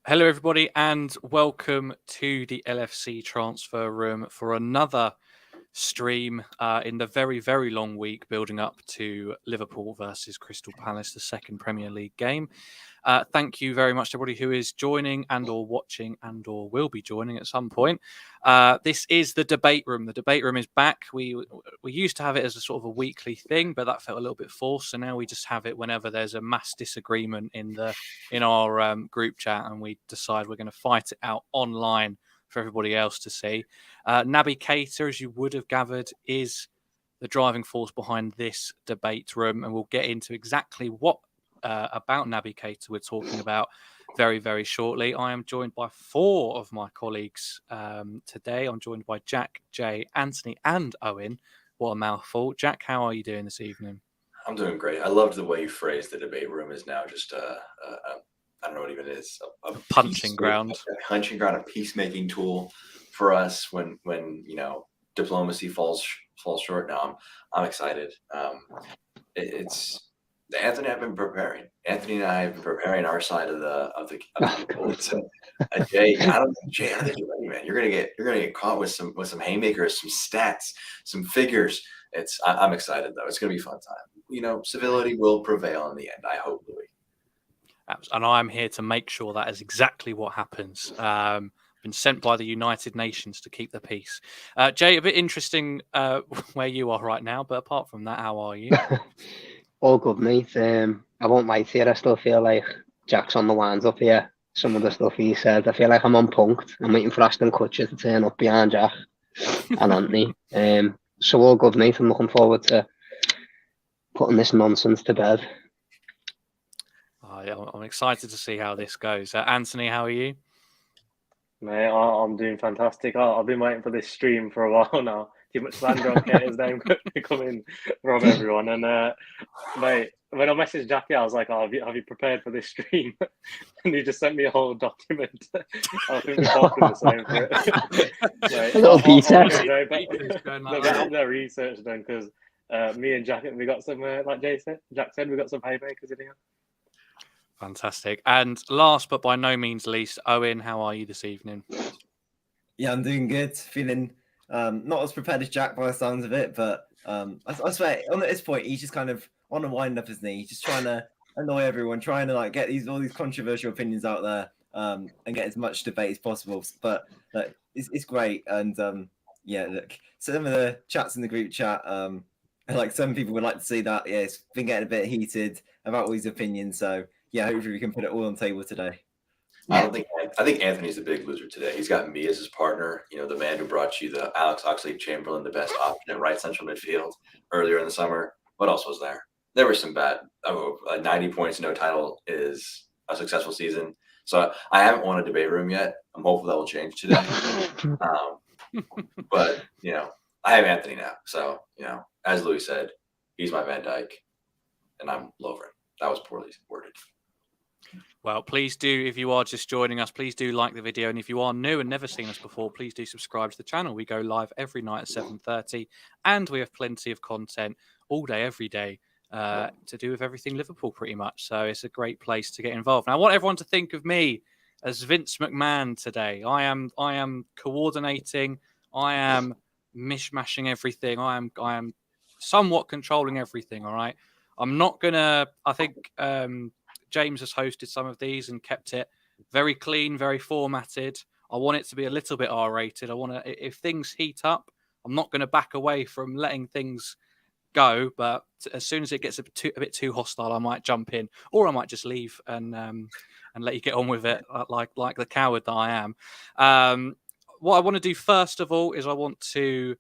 Hello, everybody, and welcome to the LFC Transfer Room for another stream in the very, very long week building up to Liverpool versus Crystal Palace, the second Premier League game. Thank you very much to everybody who is joining and or watching and or will be joining at some point. This is the debate room. The debate room is back. We used to have it as a sort of a weekly thing, but that felt a little bit forced. So now we just have it whenever there's a mass disagreement in our group chat, and we decide we're going to fight it out online for everybody else to see. Naby Keita, as you would have gathered, is the driving force behind this debate room, and we'll get into exactly what about Naby Keita we're talking about very, very shortly. I am joined by four of my colleagues today. I'm joined by Jack, Jay, Anthony, and Owen. What a mouthful. Jack, how are you doing this evening? I'm doing great. I loved the way you phrased the debate room is now just I don't know what even it is. A punching ground. A punching ground, a peacemaking tool for us when diplomacy falls short. Now I'm excited. It's Anthony and I have been preparing. Anthony and I have been preparing our side of the Jay, I don't think you're ready, man. You're gonna get caught with some haymakers, some stats, some figures. I'm excited though. It's gonna be a fun time. Civility will prevail in the end. I hope, Louis. And I'm here to make sure that is exactly what happens. Been sent by the United Nations to keep the peace. Jay, a bit interesting where you are right now, but apart from that, how are you? All good, mate. I won't lie to you. I still feel like Jack's on the lines up here. Some of the stuff he said, I feel like I'm unpunked. I'm waiting for Ashton Kutcher to turn up behind Jack and Anthony. So all good, mate. I'm looking forward to putting this nonsense to bed. I'm excited to see how this goes. Anthony, how are you? Mate, I'm doing fantastic. I've been waiting for this stream for a while now. Too much slander on Keita's name coming from everyone. And mate, when I messaged Jackie, I was like, have you prepared for this stream? And he just sent me a whole document. I think we're both the same for it. Mate, a little beta. They'll have their research done because me and Jack, we got some, like Jack said, we got some haymakers in here. Fantastic. And last but by no means least, Owen, how are you this evening? Yeah, I'm doing good. Feeling not as prepared as Jack by the sounds of it, but I swear, at this point, he's just kind of on a wind up, isn't he? He's just trying to annoy everyone, trying to get all these controversial opinions out there and get as much debate as possible. But it's great. And look, some of the chats in the group chat, some people would like to see that. Yeah, it's been getting a bit heated about all these opinions. So yeah, hopefully we can put it all on the table today. I think Anthony's a big loser today. He's got me as his partner. The man who brought you the Alex Oxlade-Chamberlain, the best option at right central midfield earlier in the summer. What else was there? There were some bad. 90 points, no title is a successful season. So I haven't won a debate room yet. I'm hopeful that will change today. But I have Anthony now. So as Louis said, he's my Van Dijk, and I'm Lovren. That was poorly worded. Well, please do, if you are just joining us, please do like the video. And if you are new and never seen us before, please do subscribe to the channel. We go live every night at 7:30, and we have plenty of content all day, every day to do with everything Liverpool pretty much. So it's a great place to get involved. Now, I want everyone to think of me as Vince McMahon today. I am coordinating. I am mishmashing everything. I am somewhat controlling everything, all right? I'm not going to, I think James has hosted some of these and kept it very clean, very formatted. I want it to be a little bit R-rated. I want to, if things heat up, I'm not going to back away from letting things go. But as soon as it gets a bit too hostile, I might jump in, or I might just leave and let you get on with it, like the coward that I am. What I want to do first of all is I want to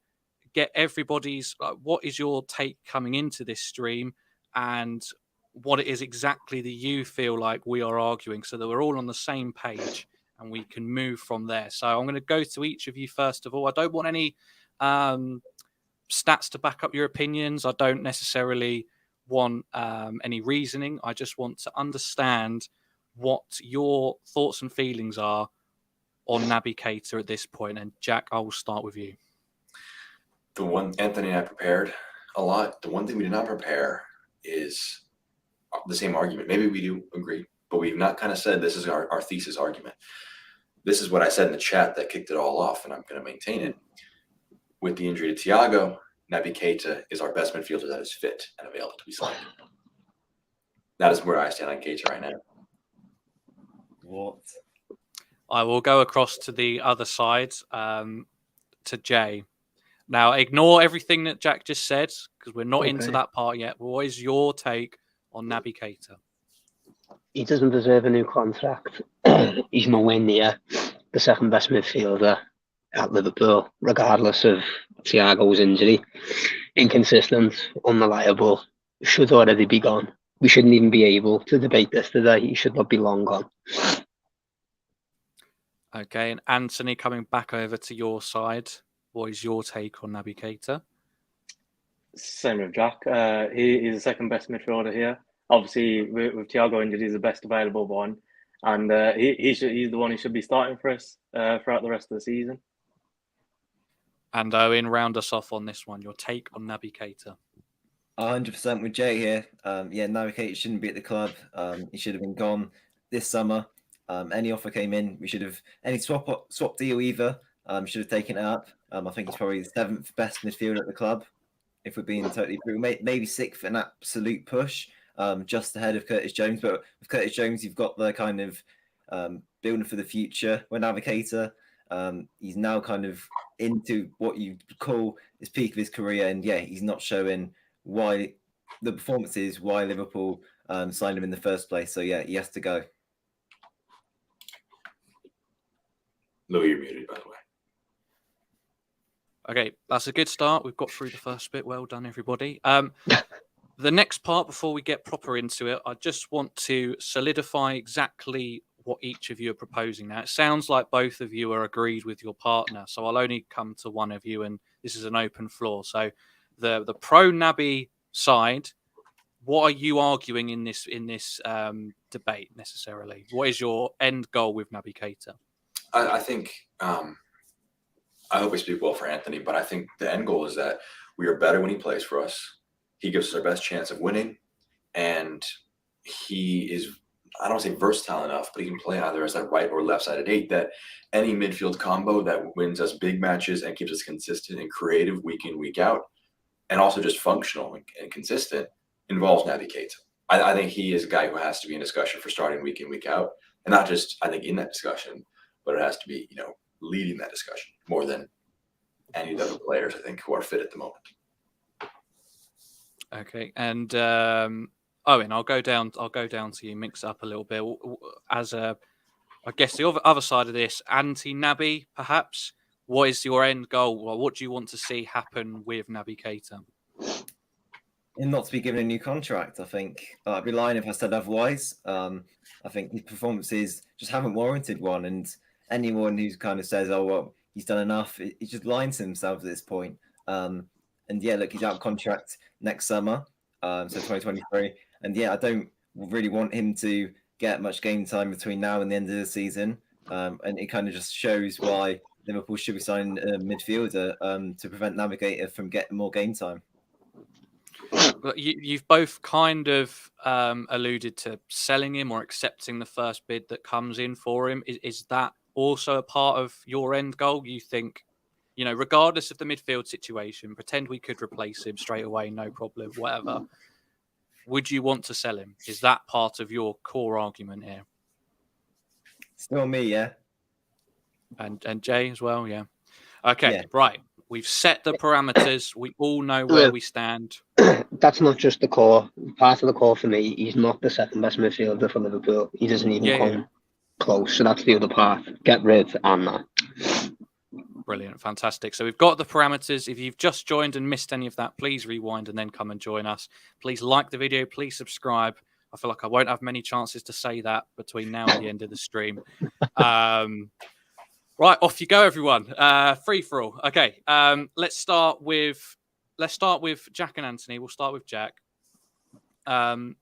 get everybody's. What is your take coming into this stream, and what it is exactly that you feel like we are arguing, so that we're all on the same page and we can move from there. So I'm going to go to each of you first of all. I don't want any stats to back up your opinions. I don't necessarily want any reasoning. I just want to understand what your thoughts and feelings are on Naby Keita at this point. And Jack, I will start with you. The one Anthony and I prepared a lot. The one thing we did not prepare is the same argument. Maybe we do agree. but we've not kind of said this is our thesis argument. This is what I said in the chat that kicked it all off, and I'm going to maintain it. With the injury to Thiago, Naby Keita is our best midfielder that is fit and available to be signed. That is where I stand on Keita right now. What? I will go across to the other side, to Jay. Now, ignore everything that Jack just said, because we're not into that part yet. What is your take on Naby Keita? He doesn't deserve a new contract. He's nowhere near the second best midfielder at Liverpool, regardless of Thiago's injury. Inconsistent, unreliable, should already be gone. We shouldn't even be able to debate this today. He should not be long gone. Okay, and Anthony, coming back over to your side, what is your take on Naby Keita? Same with Jack. He is the second best midfielder here. Obviously, with Thiago injured, he's the best available one, and he's the one who should be starting for us throughout the rest of the season. And Owen, round us off on this one. Your take on Naby Keita? 100% with Jay here. Naby Keita shouldn't be at the club. He should have been gone this summer. Any offer came in, we should have any swap deal either. Should have taken it up. I think he's probably the 7th best midfielder at the club. If we're being totally brutal, maybe 6th an absolute push, just ahead of Curtis Jones. But with Curtis Jones, you've got the kind of building for the future. When Naby Keita, he's now kind of into what you call his peak of his career, and he's not showing why the performances, why Liverpool signed him in the first place. So he has to go. Louis, you're muted, by the way. Okay, that's a good start. We've got through the first bit. Well done, everybody. The next part, before we get proper into it, I just want to solidify exactly what each of you are proposing now. It sounds like both of you are agreed with your partner, so I'll only come to one of you, and this is an open floor. So the pro Naby side, what are you arguing in this debate necessarily? What is your end goal with Naby Keita? I think, I hope I speak well for Anthony, but I think the end goal is that we are better when he plays for us. He gives us our best chance of winning, and he is, I don't want to say versatile enough, but he can play either as that right or left-sided 8, that any midfield combo that wins us big matches and keeps us consistent and creative week in, week out, and also just functional and consistent, involves Naby Keita. I think he is a guy who has to be in discussion for starting week in, week out, and not just, I think, in that discussion, but it has to be, leading that discussion more than any of the other players, I think, who are fit at the moment. Okay, and Owen, I'll go down to you. Mix it up a little bit. I guess the other side of this, anti-Naby, perhaps. What is your end goal? Well, what do you want to see happen with Naby Keita? And not to be given a new contract, I think. I'd be lying if I said otherwise. I think his performances just haven't warranted one, and anyone who kind of says, "Oh well, he's done enough," he's just lying to himself at this point. Look, he's out of contract next summer, so 2023. And I don't really want him to get much game time between now and the end of the season. And it kind of just shows why Liverpool should be signing a midfielder to prevent Naby Keita from getting more game time. But you've both kind of alluded to selling him or accepting the first bid that comes in for him. Is that also a part of your end goal? You think, regardless of the midfield situation, pretend we could replace him straight away, no problem, whatever. Would you want to sell him? Is that part of your core argument here? Still me, yeah. And Jay as well, yeah. Okay, yeah. Right. We've set the parameters. We all know where we stand. That's not just the core. Part of the core for me, he's not the second best midfielder for Liverpool. He doesn't even come close. So that's the other part. Get rid and that. Brilliant. Fantastic. So we've got the parameters. If you've just joined and missed any of that, please rewind and then come and join us. Please like the video. Please subscribe. I feel like I won't have many chances to say that between now and the end of the stream. Right, off you go, everyone. Free for all. Okay, let's start with Jack and Anthony. We'll start with Jack. What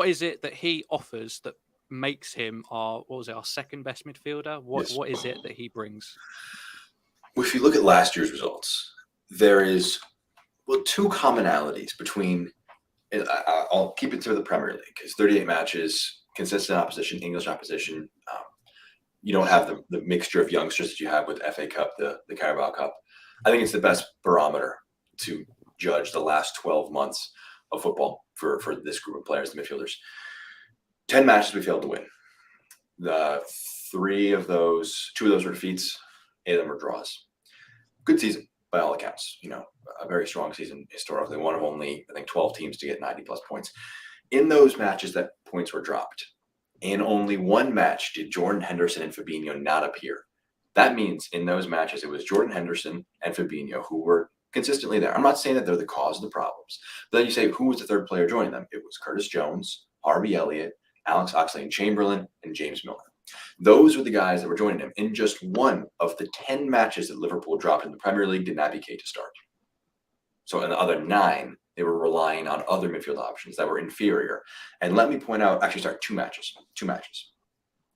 is it that he offers that makes him our second best midfielder? What is it that he brings? If you look at last year's results, there is two commonalities between I'll keep it to the Premier League because 38 matches, consistent opposition, English opposition. You don't have the mixture of youngsters that you have with FA Cup, the Carabao Cup. I think it's the best barometer to judge the last 12 months of football for this group of players, the midfielders. 10 matches we failed to win. Two of those were defeats, 8 of them were draws. Good season by all accounts. A very strong season historically. One of only, I think, 12 teams to get 90+ points. In those matches that points were dropped, in only one match did Jordan Henderson and Fabinho not appear. That means in those matches, it was Jordan Henderson and Fabinho who were consistently there. I'm not saying that they're the cause of the problems. But then you say, who was the third player joining them? It was Curtis Jones, Harvey Elliott, Alex Oxlade-Chamberlain, and James Milner. Those were the guys that were joining him. In just one of the 10 matches that Liverpool dropped in the Premier League did Naby Keita start. So in the other 9, they were relying on other midfield options that were inferior. And let me point out, two matches.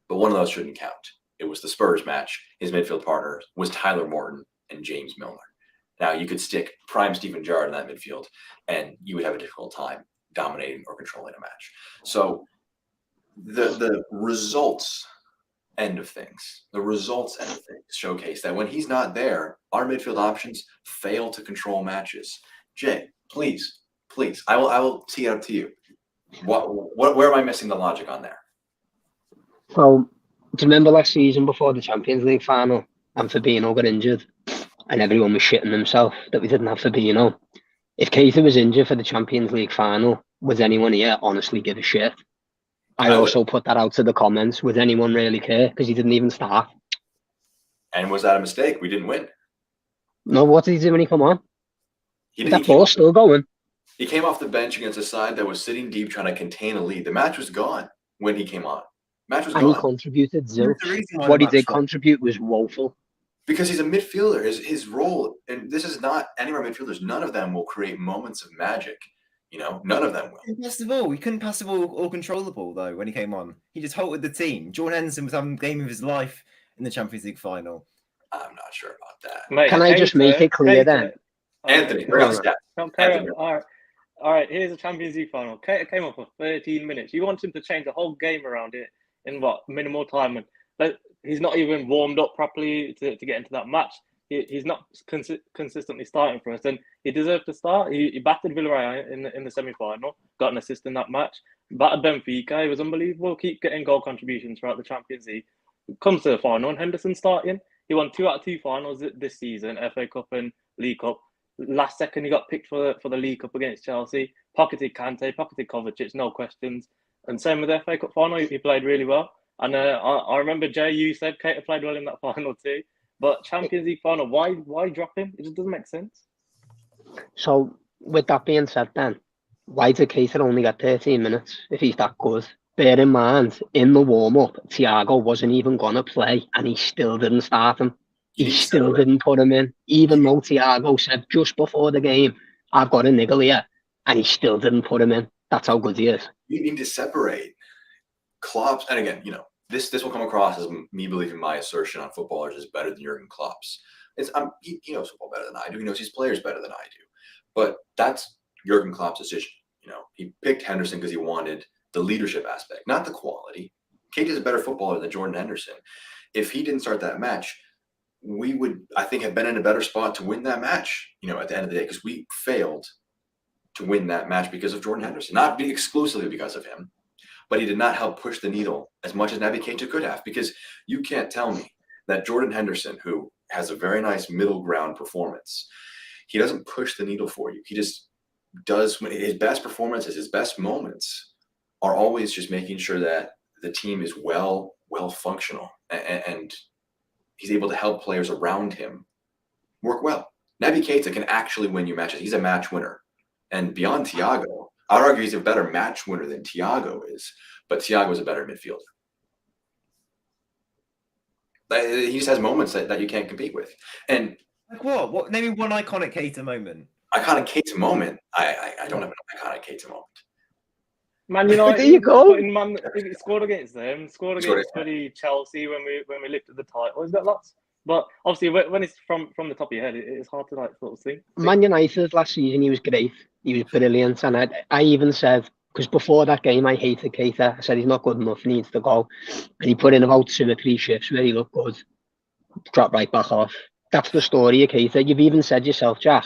But one of those shouldn't count. It was the Spurs match. His midfield partner was Tyler Morton and James Milner. Now, you could stick prime Steven Gerrard in that midfield, and you would have a difficult time dominating or controlling a match. So the results end of things showcase that when he's not there, our midfield options fail to control matches. Jay, please, I will tee it up to you. Where am I missing the logic on there? So, do you remember last season before the Champions League final and Fabinho got injured and everyone was shitting themselves that we didn't have Fabinho? If Keita was injured for the Champions League final, would anyone here honestly give a shit? I also put that out to the comments. Would anyone really care? Because he didn't even start. And was that a mistake? We didn't win. No, what did he do when he come on? That ball ball's still going. He came off the bench against a side that was sitting deep trying to contain a lead. The match was gone when he came on. Match was gone. And he contributed zilch. What he did contribute was woeful. Because he's a midfielder. His role, and this is not any of our midfielders, none of them will create moments of magic. None of them will. Best of all, he couldn't pass the ball or control the ball, though, when he came on. He just halted the team. Jordan Henderson was having the game of his life in the Champions League final. I'm not sure about that. Mate, Can I just make it clear then? Anthony, bring on the stats. All right, here's a Champions League final. Keita came on for 13 minutes. You want him to change the whole game around it in what, minimal time? And he's not even warmed up properly to get into that match. He's not consistently starting for us, and he deserved to start. He battered Villarreal in the semi-final, got an assist in that match. Battered Benfica. He was unbelievable. Keep getting goal contributions throughout the Champions League. Comes to the final, and Henderson starting. He won 2 out of 2 finals this season, FA Cup and League Cup. Last second, he got picked for the League Cup against Chelsea. Pocketed Kante, pocketed Kovacic, no questions. And same with the FA Cup final, he played really well. And I remember, Jay, you said Keita played well in that final too. But Champions League final, why drop him? It just doesn't make sense. So, with that being said then, why did Keita only get 13 minutes if he's that good? Bear in mind, in the warm-up, Thiago wasn't even going to play and he still didn't start him. He still didn't put him in, even though Thiago said just before the game, I've got a niggle here, and he still didn't put him in. That's how good he is. You need to separate Klopp's, and again, this will come across as me believing my assertion on footballers is better than Jurgen Klopp's. He knows football better than I do. He knows his players better than I do. But that's Jurgen Klopp's decision. He picked Henderson because he wanted the leadership aspect, not the quality. Keita's a better footballer than Jordan Henderson. If he didn't start that match, we would, I think, have been in a better spot to win that match, at the end of the day, because we failed to win that match because of Jordan Henderson, not exclusively because of him, but he did not help push the needle as much as Naby Keita could have, because you can't tell me that Jordan Henderson, who has a very nice middle ground performance, he doesn't push the needle for you. He just does, when his best performances, his best moments are always just making sure that the team is well functional and he's able to help players around him work well. Naby Keita can actually win you matches. He's a match winner. And beyond Thiago, I'd argue he's a better match winner than Thiago is, but Thiago is a better midfielder. He just has moments that you can't compete with. And like what? Name me one iconic Keita moment. Iconic Keita moment? I don't have an iconic Keita moment. Man United, there you go. He scored against them. Scored against Chelsea when we lifted the title. He's got lots But obviously, when it's from the top of your head, it's hard to like sort of think. Man United last season, he was great. He was brilliant. And I even said, because before that game, I hated Keita. I said he's not good enough, he needs to go. And he put in about 2 or 3 shifts where he looked good, dropped right back off. That's the story of Keita. You've even said yourself, Jack,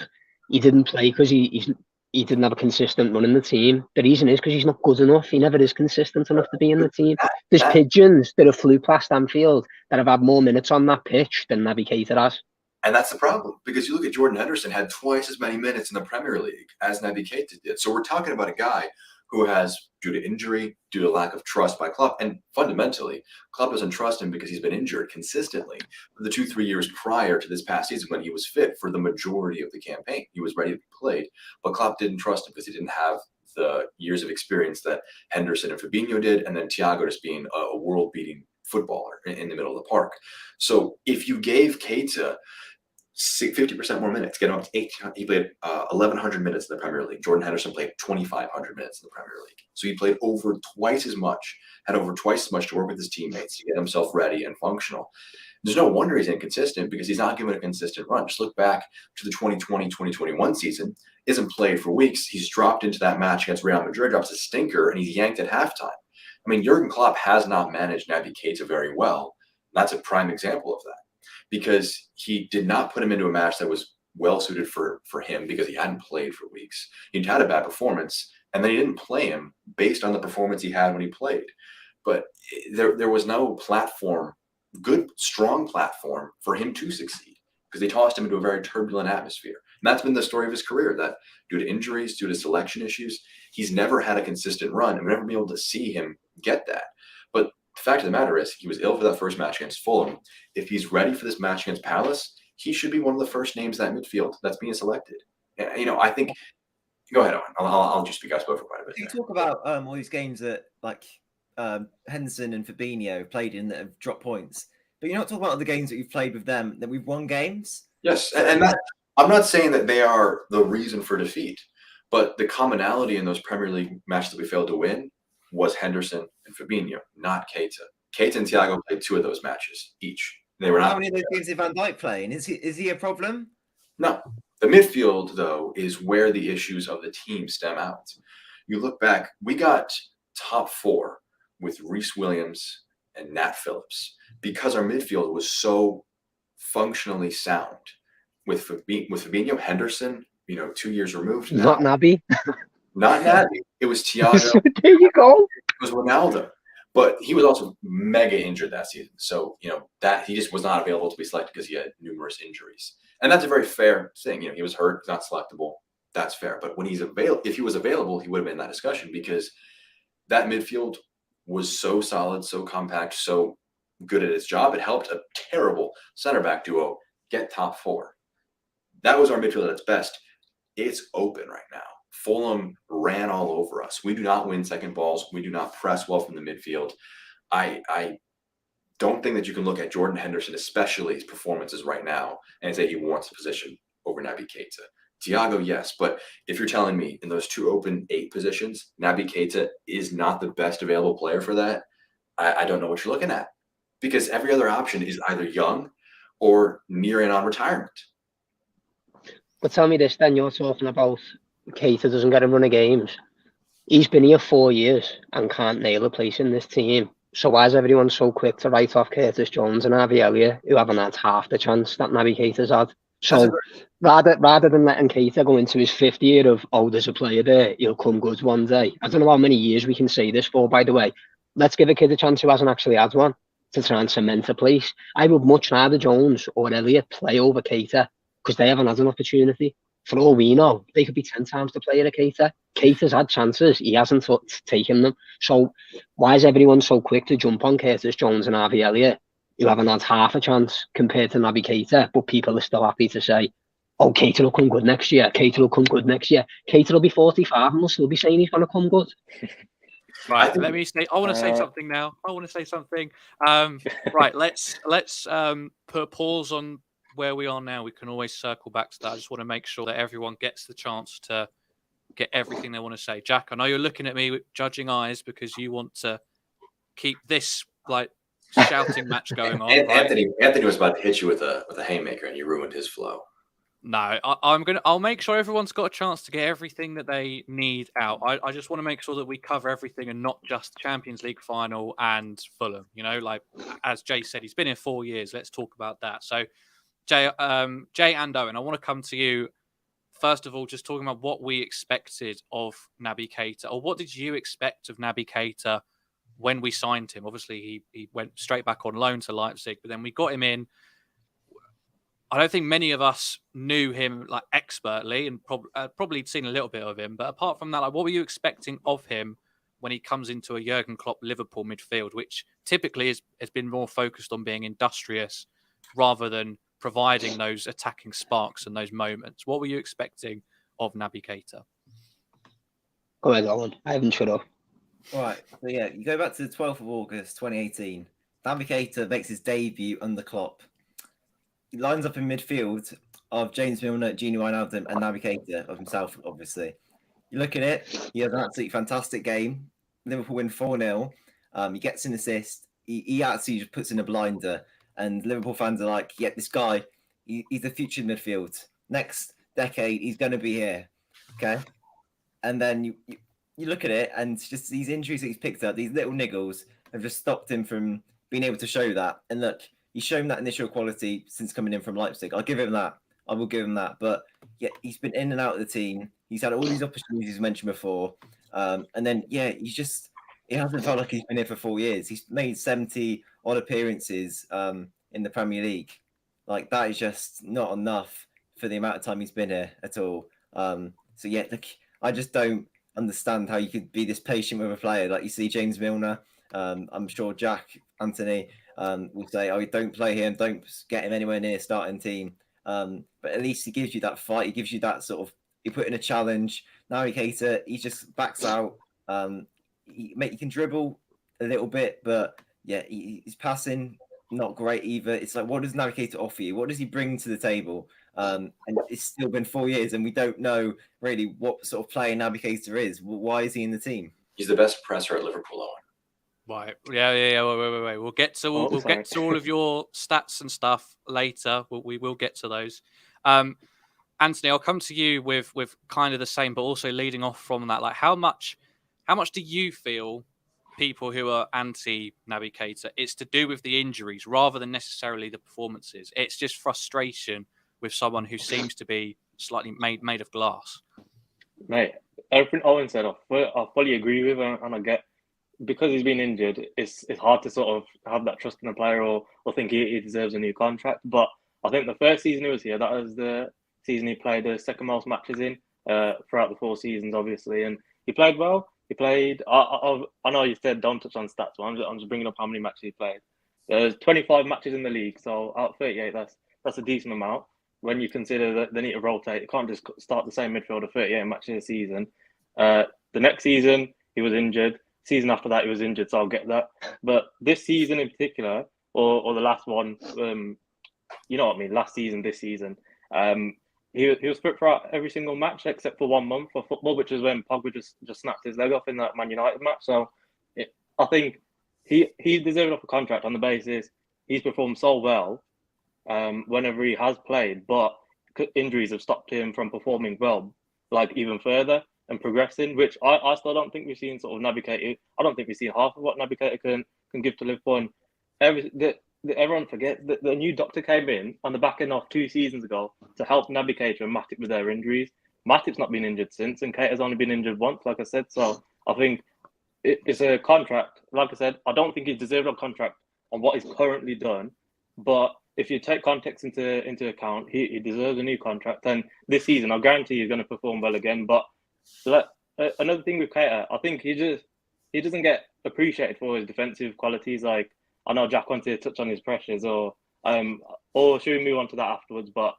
he didn't play because he didn't have a consistent run in the team. The reason is because he's not good enough. He never is consistent enough to be in the team. There's pigeons that have flew past Anfield that have had more minutes on that pitch than Naby Keita has. And that's the problem, because you look at Jordan Henderson had twice as many minutes in the Premier League as Naby Keita did. So we're talking about a guy who has, due to injury, due to lack of trust by Klopp, and fundamentally, Klopp doesn't trust him because he's been injured consistently for the 2-3 years prior to this past season when he was fit for the majority of the campaign. He was ready to be played, but Klopp didn't trust him because he didn't have the years of experience that Henderson and Fabinho did, and then Thiago just being a world-beating footballer in the middle of the park. So if you gave Keita 50% more minutes, get him up to 8. He played 1,100 minutes in the Premier League. Jordan Henderson played 2,500 minutes in the Premier League. So he played over twice as much, had over twice as much to work with his teammates to get himself ready and functional. There's no wonder he's inconsistent because he's not given a consistent run. Just look back to the 2020-2021 season. Isn't played for weeks. He's dropped into that match against Real Madrid, drops a stinker, and he's yanked at halftime. I mean, Jurgen Klopp has not managed Naby Keita very well. That's a prime example of that, because he did not put him into a match that was well suited for him because he hadn't played for weeks. He'd had a bad performance, and then he didn't play him based on the performance he had when he played. But there was no platform, good, strong platform for him to succeed because they tossed him into a very turbulent atmosphere. And that's been the story of his career, that due to injuries, due to selection issues, he's never had a consistent run, and we've never been able to see him get that. But the fact of the matter is he was ill for that first match against Fulham. If he's ready for this match against Palace, he should be one of the first names in that midfield that's being selected. You know, I think – go ahead, Owen. I'll just speak, I spoke for quite a bit. You talk about all these games that, like, Henderson and Fabinho played in that have dropped points. But you're not talking about the games that you've played with them, that we've won games? Yes, and that, I'm not saying that they are the reason for defeat, but the commonality in those Premier League matches that we failed to win was Henderson and Fabinho, not Keita. Keita and Thiago played 2 of those matches each. They were not. How many of those games did Van Dijk play? And is he a problem? No. The midfield, though, is where the issues of the team stem out. You look back, we got top 4 with Reece Williams and Nat Phillips because our midfield was so functionally sound. With Fabinho, Henderson, 2 years removed. Not Naby. Not Naby. It was Thiago. There you go. It was Ronaldo. But he was also mega injured that season. So, that he just was not available to be selected because he had numerous injuries. And that's a very fair thing. He was hurt, not selectable. That's fair. But when if he was available, he would have been in that discussion because that midfield was so solid, so compact, so good at its job. It helped a terrible center back duo get top 4. That was our midfield at its best. It's open right now. Fulham ran all over us. We do not win second balls. We do not press well from the midfield. I don't think that you can look at Jordan Henderson, especially his performances right now, and say he warrants a position over Naby Keita. Thiago, yes, but if you're telling me in those 2 open 8 positions, Naby Keita is not the best available player for that, I don't know what you're looking at, because every other option is either young or nearing on retirement. But tell me this, then, you're talking about Keita doesn't get a run of games. He's been here 4 years and can't nail a place in this team. So why is everyone so quick to write off Curtis Jones and Harvey Elliott, who haven't had half the chance that Naby Keita's had? So rather than letting Keita go into his 5th year of, there's a player there, he'll come good one day. I don't know how many years we can say this for, by the way. Let's give a kid a chance who hasn't actually had one to try and cement a place. I would much rather Jones or Elliott play over Keita because they haven't had an opportunity. For all we know, they could be 10 times the player of Keita. Keita's had chances. He hasn't taken them. So why is everyone so quick to jump on Curtis Jones and Harvey Elliott, who haven't had half a chance compared to Naby Keita, but people are still happy to say, Keita will come good next year. Keita will come good next year. Keita will be 45 and we'll still be saying he's going to come good. Right, let me say. I want to say something now. Right, let's put a pause on where we are now. We can always circle back to that. I just want to make sure that everyone gets the chance to get everything they want to say. Jack, I know you're looking at me with judging eyes because you want to keep this shouting match going on. And Right? Anthony was about to hit you with a haymaker, and you ruined his flow. No, I'll make sure everyone's got a chance to get everything that they need out. I just want to make sure that we cover everything and not just the Champions League final and Fulham. You know, like as Jay said, he's been here 4 years. Let's talk about that. So, Jay and Owen, I want to come to you first of all, just talking about what we expected of Naby Keita, or what did you expect of Naby Keita when we signed him? Obviously, he went straight back on loan to Leipzig, but then we got him in. I don't think many of us knew him like expertly, and probably seen a little bit of him. But apart from that, like, what were you expecting of him when he comes into a Jurgen Klopp Liverpool midfield, which typically has been more focused on being industrious rather than providing those attacking sparks and those moments? What were you expecting of Naby Keita? Go ahead, Owen. I haven't shut up. All right. So yeah, you go back to the 12th of August, 2018. Naby Keita makes his debut under Klopp. He lines up in midfield of James Milner, Gini Wijnaldum, and Naby Keita of himself, obviously. You look at it, he has an absolutely fantastic game. Liverpool win 4-0. He gets an assist. He actually just puts in a blinder. And Liverpool fans are like, yeah, this guy, he's the future midfield. Next decade, he's going to be here. Okay? And then you look at it, and just these injuries that he's picked up, these little niggles, have just stopped him from being able to show that. And look, he's shown that initial quality since coming in from Leipzig. I'll give him that. I will give him that. But yeah, he's been in and out of the team. He's had all these opportunities mentioned before. And then, yeah, he hasn't felt like he's been here for 4 years. He's made 70 odd appearances in the Premier League. Like, that is just not enough for the amount of time he's been here at all. So yeah, look, I just don't understand how you could be this patient with a player. Like, you see James Milner, I'm sure Jack, Anthony will say, oh, don't play him, don't get him anywhere near starting team. But at least he gives you that fight. He gives you that sort of, you put in a challenge. Naby Keita, he just backs out. He can dribble a little bit, but yeah, he's passing not great either. It's like, what does Naby Keita offer you? What does he bring to the table? And it's still been 4 years, and we don't know really what sort of player Naby Keita is. Why is he in the team? He's the best presser at Liverpool, Owen. Right. Yeah. Wait. We'll get to all of your stats and stuff later. We will get to those. Anthony, I'll come to you with kind of the same, but also leading off from that. Like, how much do you feel people who are anti Naby Keita, it's to do with the injuries rather than necessarily the performances? It's just frustration with someone who seems to be slightly made of glass. Mate, everything Owen said, I fully agree with, and I get, because he's been injured, it's hard to sort of have that trust in a player or think he deserves a new contract. But I think the first season he was here, that was the season he played the second most matches in throughout the 4 seasons, obviously, and he played well. He played. I know you said don't touch on stats, but I'm just bringing up how many matches he played. There's 25 matches in the league, so out of 38, that's a decent amount. When you consider that they need to rotate, you can't just start the same midfielder 38 matches a season. The next season he was injured. Season after that he was injured, so I'll get that. But this season in particular, or the last one, you know what I mean. Last season, this season, he was fit throughout every single match except for 1 month for football, which is when Pogba just snapped his leg off in that Man United match. So I think he deserved off a contract on the basis he's performed so well whenever he has played, but injuries have stopped him from performing well, like even further and progressing, which I still don't think we've seen sort of Naby Keita. I don't think we've seen half of what Naby Keita can give to Liverpool. And everyone forgets that the new doctor came in on the back end of 2 seasons ago to help Naby Keita and Matip with their injuries. Matip's not been injured since, and Keita's only been injured once, like I said. So I think it's a contract. Like I said, I don't think he deserved a contract on what he's currently done. But if you take context into account, he deserves a new contract. And this season, I guarantee he's going to perform well again. But another thing with Keita, I think he doesn't get appreciated for his defensive qualities. Like, I know Jack wanted to touch on his pressures, or should we move on to that afterwards? But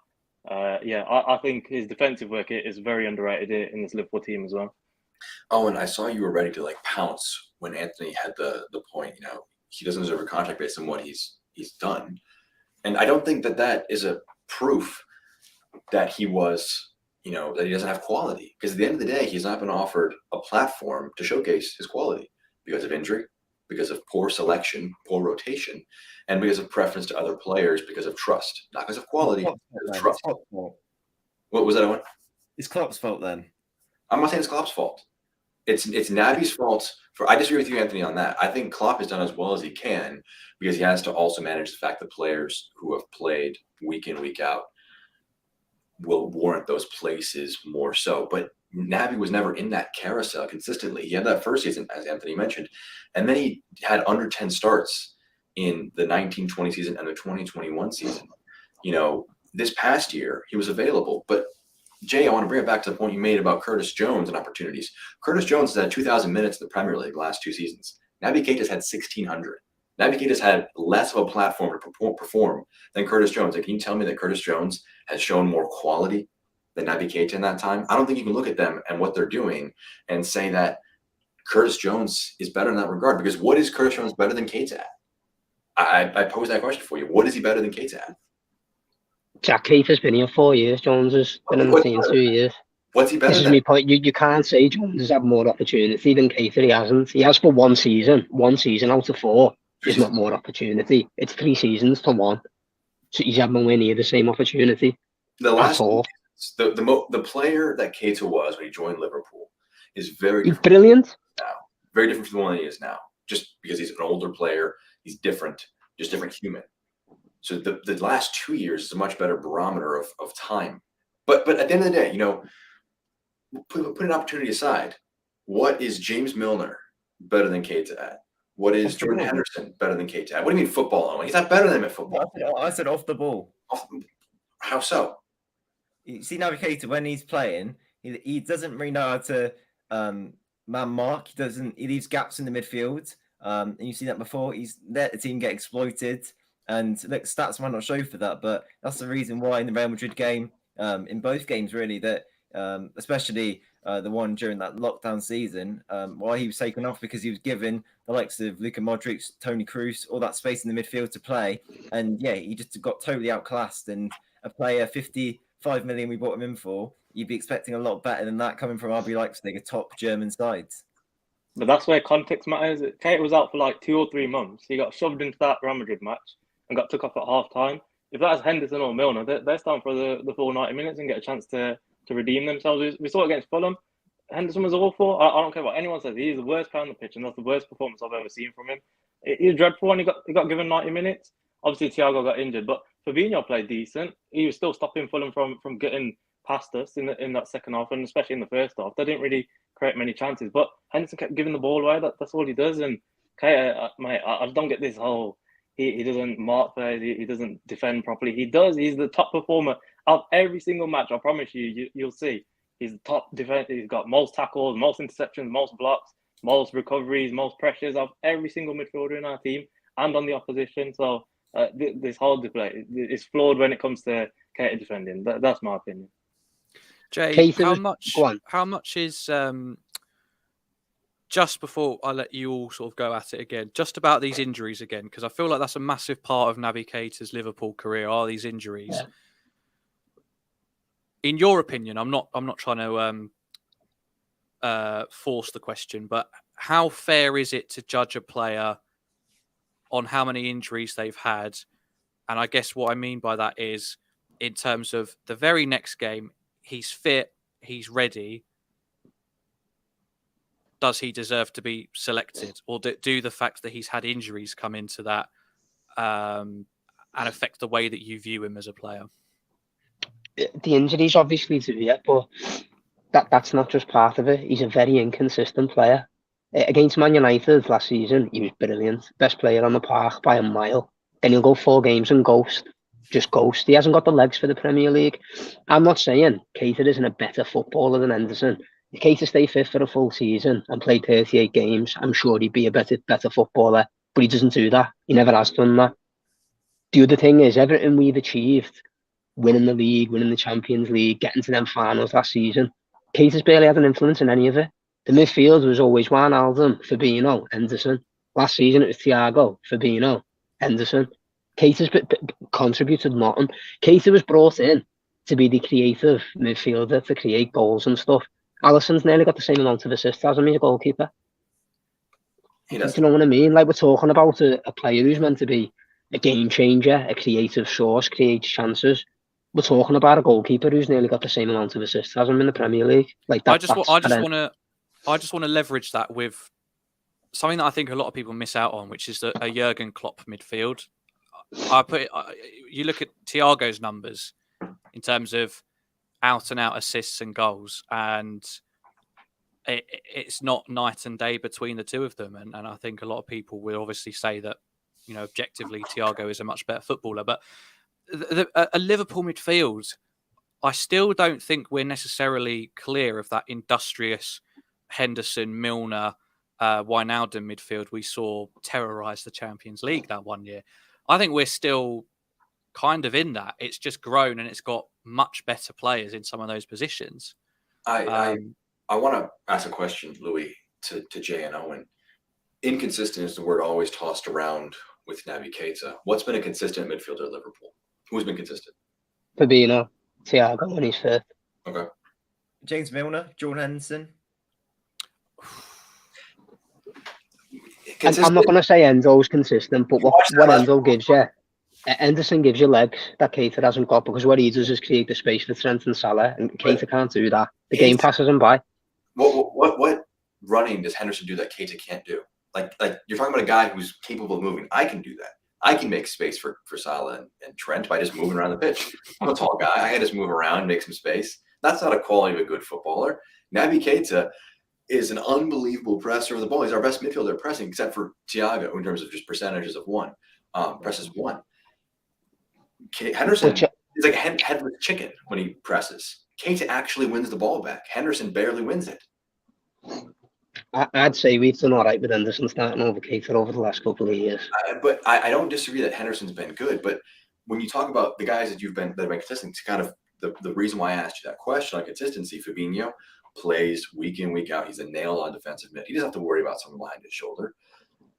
I think his defensive work is very underrated in this Liverpool team as well. Oh, and I saw you were ready to pounce when Anthony had the point. You know, he doesn't deserve a contract based on what he's done, and I don't think that is a proof that he was, that he doesn't have quality. Because at the end of the day, he's not been offered a platform to showcase his quality because of injury, because of poor selection, poor rotation, and because of preference to other players because of trust, not because of quality, because of trust. What was that, Owen? It's Klopp's fault then. I'm not saying it's Klopp's fault. It's Naby's fault. I disagree with you, Anthony, on that. I think Klopp has done as well as he can because he has to also manage the fact that players who have played week in, week out will warrant those places more so. But Naby was never in that carousel consistently. He had that first season, as Anthony mentioned, and then he had under 10 starts in the 1920 season and the 2021 season. You know, this past year, he was available. But, Jay, I want to bring it back to the point you made about Curtis Jones and opportunities. Curtis Jones has had 2,000 minutes in the Premier League the last 2 seasons. Naby Keita's had 1,600. Naby Keita's had less of a platform to perform than Curtis Jones. Like, can you tell me that Curtis Jones has shown more quality than Naby Keita in that time? I don't think you can look at them and what they're doing and say that Curtis Jones is better in that regard, because what is Curtis Jones better than Keita at? I pose that question for you. What is he better than Keita at? Jack Keita's been here 4 years. Jones has been in the team 2 years. What's he better This is than? my point. You can't say Jones has had more opportunity than Keita. He hasn't. He has for 1 season. 1 season out of 4 is not more opportunity. It's 3 seasons to 1. So he's had nowhere near the same opportunity. The last at all. The player that Keita was when he joined Liverpool is very He's different brilliant. now. Very different from the one he is now. Just because he's an older player, he's different, just different human. So the last 2 years is a much better barometer of time. But at the end of the day, you know, put an opportunity aside. What is James Milner better than Keita at? What is Jordan Henderson better than Keita at? What do you mean football? He's not better than him at football. I said off the ball. How so? You see, Naby Keita, when he's playing, he doesn't really know how to man mark. He leaves gaps in the midfield. And you've seen that before. He's let the team get exploited. And look, stats might not show for that, but that's the reason why in the Real Madrid game, in both games really, that especially the one during that lockdown season, why he was taken off, because he was given the likes of Luka Modric, Toni Kroos, all that space in the midfield to play. And yeah, he just got totally outclassed. And a player 55 million we bought him in for, you'd be expecting a lot better than that coming from RB Leipzig, a top German side. But that's where context matters. Keita was out for like 2 or 3 months. He got shoved into that Real Madrid match and got took off at half time. If that's Henderson or Milner, they're starting for the full 90 minutes and get a chance to redeem themselves. We saw it against Fulham. Henderson was awful. I don't care what anyone says. He's the worst player on the pitch, and that's the worst performance I've ever seen from him. He was dreadful when he got given 90 minutes. Obviously, Thiago got injured, but Fabinho played decent. He was still stopping Fulham from getting past us in that second half, and especially in the first half. They didn't really create many chances, but Henderson kept giving the ball away. That's all he does. And Keita, mate, I just don't get this whole he doesn't mark players, he doesn't defend properly. He does. He's the top performer of every single match. I promise you'll see. He's the top defender. He's got most tackles, most interceptions, most blocks, most recoveries, most pressures of every single midfielder in our team and on the opposition. So this whole display is flawed when it comes to Keita defending. That's my opinion. Jay, how much is just before I let you all sort of go at it again, just about these injuries again, because I feel like that's a massive part of Naby Keita's Liverpool career, are these injuries. Yeah. In your opinion, I'm not trying to force the question, but how fair is it to judge a player on how many injuries they've had? And I guess what I mean by that is, in terms of the very next game, he's fit, he's ready. Does he deserve to be selected, or do the fact that he's had injuries come into that and affect the way that you view him as a player? The injuries obviously do, yeah, but that's not just part of it. He's a very inconsistent player. Against Man United last season, he was brilliant. Best player on the park by a mile. Then he'll go 4 games and just ghost. He hasn't got the legs for the Premier League. I'm not saying Keita isn't a better footballer than Henderson. If Keita stayed fit for a full season and played 38 games, I'm sure he'd be a better footballer. But he doesn't do that. He never has done that. The other thing is, everything we've achieved, winning the league, winning the Champions League, getting to them finals last season, Keita's barely had an influence in any of it. The midfield was always Wijnaldum, Fabinho, Henderson. Last season it was Thiago, Fabinho, Henderson. Keita's contributed nothing. Keita was brought in to be the creative midfielder, to create goals and stuff. Alisson's nearly got the same amount of assists as him. He's a goalkeeper. He Do doesn't. you know what I mean? Like, we're talking about a player who's meant to be a game changer, a creative source, creates chances. We're talking about a goalkeeper who's nearly got the same amount of assists as him in the Premier League. Like that. I just want to leverage that with something that I think a lot of people miss out on, which is a Jurgen Klopp midfield. You look at Thiago's numbers in terms of out and out assists and goals, and it's not night and day between the two of them. And I think a lot of people will obviously say that, objectively, Thiago is a much better footballer. But a Liverpool midfield, I still don't think we're necessarily clear of that industrious Henderson, Milner, Wijnaldum midfield we saw terrorise the Champions League that one year. I think we're still kind of in that. It's just grown and it's got much better players in some of those positions. I want to ask a question, Louis, to Jay and Owen. Inconsistent is the word always tossed around with Naby Keita. What's been a consistent midfielder at Liverpool? Who's been consistent? Fabinho, Thiago when he's fit. Okay. James Milner, Jordan Henderson. I'm not going to say Enzo's consistent, but what Enzo gives you, Henderson gives you legs that Keita hasn't got, because what he does is create the space for Trent and Salah, and Keita can't do that. The game passes him by. What running does Henderson do that Keita can't do? Like you're talking about a guy who's capable of moving. I can do that. I can make space for Salah and Trent by just moving around the pitch. I'm a tall guy. I can just move around, make some space. That's not a quality of a good footballer. Naby Keita is an unbelievable presser of the ball. He's our best midfielder pressing, except for Thiago in terms of just percentages of presses one. Henderson is like a headless chicken when he presses. Keita actually wins the ball back. Henderson barely wins it. I'd say we've done all right with Henderson starting over Keita over the last couple of years. But I don't disagree that Henderson's been good. But when you talk about the guys that have been consistent, it's kind of the reason why I asked you that question on consistency. Fabinho plays week in, week out. He's a nail on defensive mid. He doesn't have to worry about someone behind his shoulder.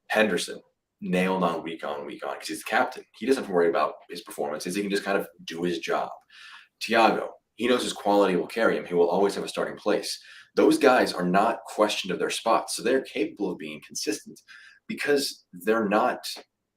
Henderson, nailed on, week because he's the captain. He doesn't have to worry about his performances. He can just kind of do his job. Thiago, he knows his quality will carry him. He will always have a starting place. Those guys are not questioned of their spots. So they're capable of being consistent because they're not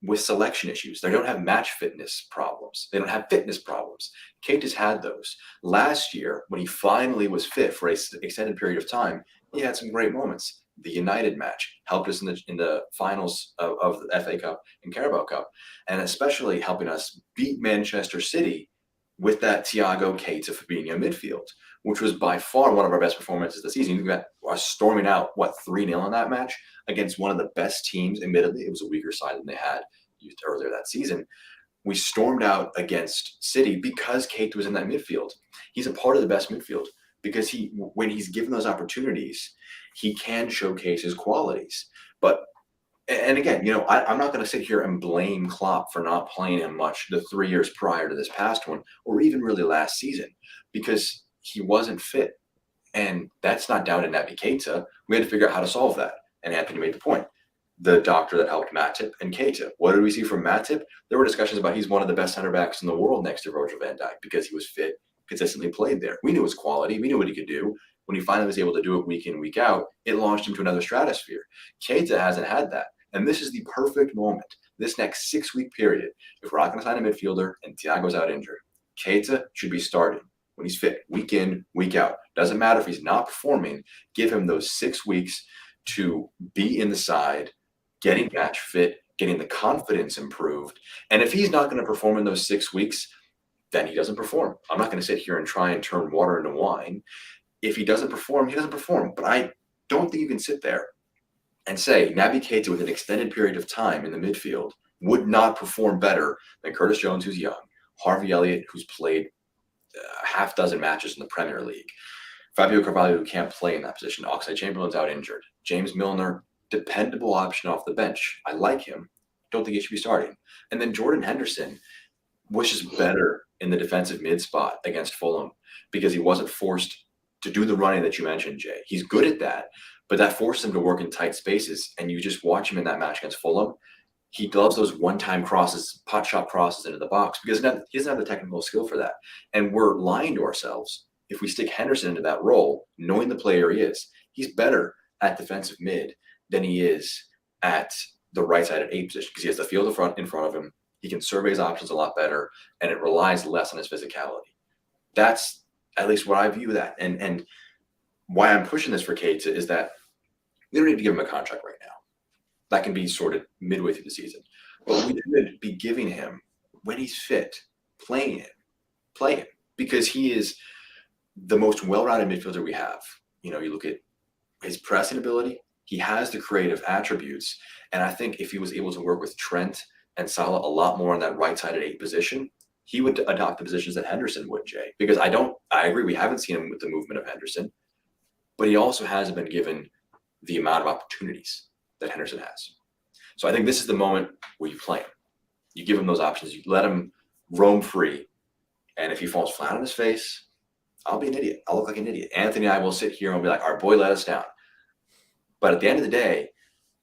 with selection issues. They don't have match fitness problems. They don't have fitness problems. Keita's had those. Last year, when he finally was fit for an extended period of time, he had some great moments. The United match helped us in the finals of the FA Cup and Carabao Cup, and especially helping us beat Manchester City with that Thiago, Keita, Fabinho midfield, which was by far one of our best performances this season. You got us storming out, 3-0 in that match against one of the best teams. Admittedly, it was a weaker side than they had used earlier that season. We stormed out against City because Keita was in that midfield. He's a part of the best midfield because when he's given those opportunities, he can showcase his qualities. And again, I'm not going to sit here and blame Klopp for not playing him much the 3 years prior to this past one, or even really last season, because he wasn't fit. And that's not down to Naby Keita. We had to figure out how to solve that. And Anthony made the point. The doctor that helped Matip and Keita. What did we see from Matip? There were discussions about he's one of the best center backs in the world next to Virgil van Dijk because he was fit, consistently played there. We knew his quality. We knew what he could do. When he finally was able to do it week in, week out, it launched him to another stratosphere. Keita hasn't had that. And this is the perfect moment, this next 6-week period. If we're not going to sign a midfielder and Thiago's out injured, Keita should be starting when he's fit, week in, week out. Doesn't matter if he's not performing. Give him those 6 weeks to be in the side, getting match fit, getting the confidence improved. And if he's not going to perform in those 6 weeks, then he doesn't perform. I'm not going to sit here and try and turn water into wine. If he doesn't perform, he doesn't perform. But I don't think you can sit there and say Naby Keita with an extended period of time in the midfield would not perform better than Curtis Jones, who's young, Harvey Elliott, who's played a half dozen matches in the Premier League, Fabio Carvalho, who can't play in that position, Oxlade-Chamberlain's out injured, James Milner, dependable option off the bench. I like him. Don't think he should be starting. And then Jordan Henderson was just better in the defensive mid spot against Fulham because he wasn't forced to do the running that you mentioned, Jay. He's good at that, but that forces him to work in tight spaces. And you just watch him in that match against Fulham. He loves those one-time crosses, pot shot crosses into the box because he doesn't have the technical skill for that. And we're lying to ourselves if we stick Henderson into that role, knowing the player he is. He's better at defensive mid than he is at the right side at 8 position because he has the field in front of him. He can survey his options a lot better, and it relies less on his physicality. That's at least what I view that. And why I'm pushing this for Keita is that we don't need to give him a contract right now. That can be sorted midway through the season. But we should be giving him, when he's fit, play him, because he is the most well-rounded midfielder we have. You look at his pressing ability, he has the creative attributes, and I think if he was able to work with Trent and Salah a lot more on that right side at 8 position, he would adopt the positions that Henderson would, Jay. Because I agree, we haven't seen him with the movement of Henderson, but he also hasn't been given the amount of opportunities that Henderson has. So I think this is the moment where you play him. You give him those options. You let him roam free. And if he falls flat on his face, I'll be an idiot. I'll look like an idiot. Anthony and I will sit here and be like, our boy let us down. But at the end of the day,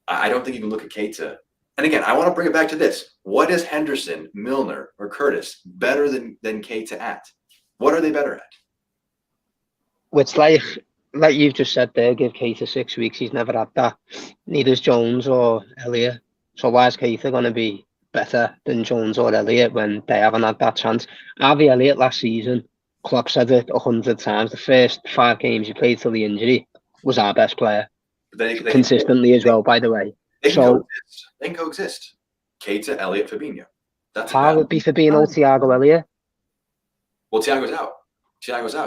I don't think you can look at Keita. And again, I want to bring it back to this. What is Henderson, Milner, or Curtis better than Keita at? What are they better at? It's like you've just said there, give Keita 6 weeks. He's never had that. Neither's Jones or Elliott. So why is Keita going to be better than Jones or Elliott when they haven't had that chance? Harvey Elliott last season, Klopp said it 100 times. The first 5 games he played till the injury was our best player. They consistently as well, by the way. They can coexist. Keita, Elliott, Fabinho. That's how would it be Fabinho, Thiago, Elliott? Well, Thiago's out.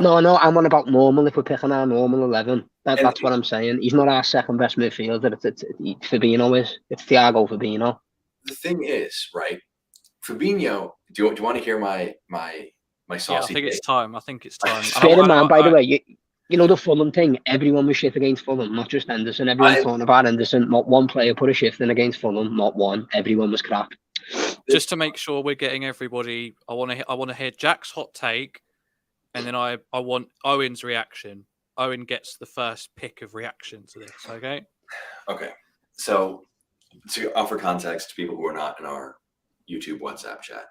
No, I'm on about normal. If we're picking our normal 11, that's what I'm saying. He's not our second best midfielder. It's Fabinho is. It's Thiago, Fabinho. The thing is, right? Fabinho. Do you want to hear my saucy? Yeah, I think it's time. Bear in mind, by the way, you know the Fulham thing. Everyone was shit against Fulham, not just Henderson. Everyone talking about Henderson. Not one player put a shift in against Fulham. Not one. Everyone was crap. Just to make sure we're getting everybody, I want to hear Jack's hot take. And then I want Owen's reaction. Owen gets the first pick of reaction to this, okay? Okay. So to offer context to people who are not in our YouTube WhatsApp chat,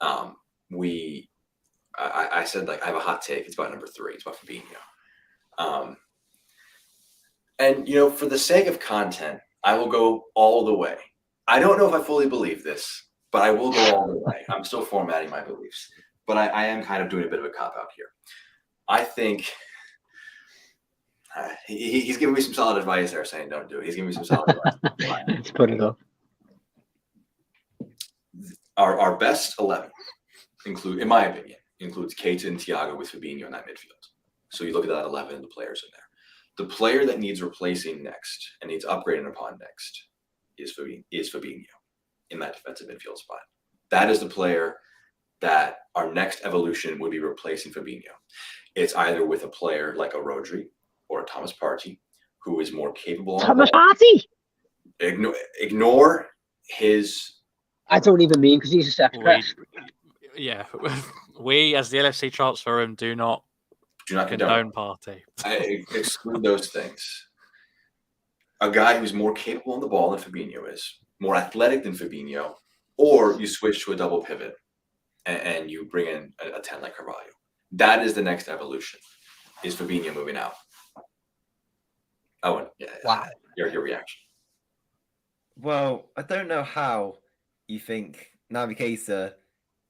I said, I have a hot take. It's about number 3. It's about Fabinho. And, for the sake of content, I will go all the way. I don't know if I fully believe this, but I will go all the way. I'm still formatting my beliefs. But I am kind of doing a bit of a cop-out here. I think he's giving me some solid advice there, saying don't do it. He's giving me some solid advice. Let's put it up. Our best 11 in my opinion, includes Keita and Thiago with Fabinho in that midfield. So you look at that 11, the players in there. The player that needs replacing next and needs upgrading upon next is Fabinho in that defensive midfield spot. That is the player that our next evolution would be replacing Fabinho. It's either with a player like a Rodri or a Thomas Partey, who is more capable. Thomas Partey? Ignore his... I don't even mean because he's a sex pest. Yeah. We, as the LFC transfer room, do not condone Partey. I exclude those things. A guy who's more capable on the ball than Fabinho is, more athletic than Fabinho, or you switch to a double pivot and you bring in a 10 like Carvalho. That is the next evolution, is Fabinho moving out. Owen, wow. Your reaction. Well, I don't know how you think Naby Keita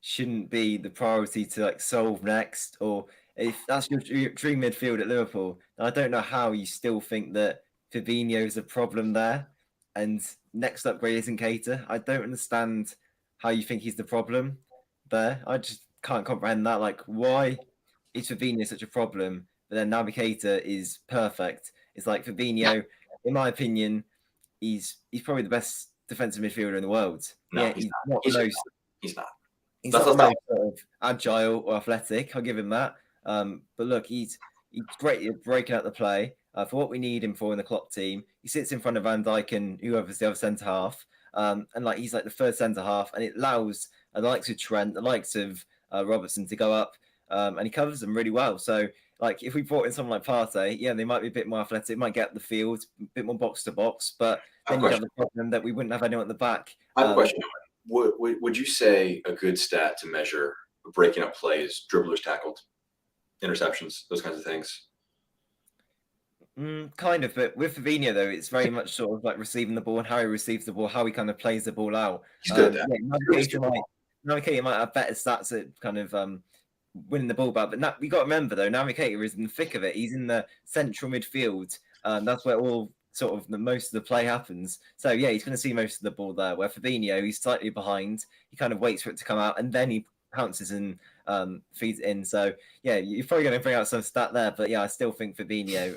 shouldn't be the priority to solve next, or if that's your dream midfield at Liverpool, then I don't know how you still think that Fabinho is a problem there and next upgrade isn't Keita. I don't understand how you think he's the problem there. I just can't comprehend that. Why is Fabinho such a problem, but then Naby Keita is perfect? It's like Fabinho, in my opinion, he's probably the best defensive midfielder in the world. No, he's not. He's not. He's That's not the most agile or athletic. I'll give him that. But look, he's great at breaking out the play. For what we need him for in the Klopp team, he sits in front of Van Dijk and whoever's the other centre half. And he's the third centre half, and it allows the likes of Trent, the likes of Robertson to go up, and he covers them really well. So, if we brought in someone like Partey, they might be a bit more athletic, might get the field, a bit more box to box, but then you have the problem that we wouldn't have anyone at the back. I have a question. Would you say a good stat to measure breaking up plays, dribblers tackled, interceptions, those kinds of things? Kind of, but with Fabinho though, it's very much sort of like receiving the ball and how he receives the ball, how he kind of plays the ball out. He's good at that. Naby Keita might have better stats at kind of winning the ball back, but we got to remember though, Naby Keita is in the thick of it. He's in the central midfield. That's where all sort of most of the play happens. So yeah, he's going to see most of the ball there. Where Fabinho, he's slightly behind. He kind of waits for it to come out and then he pounces and feeds it in. So yeah, you're probably going to bring out some stat there, but yeah, I still think Fabinho,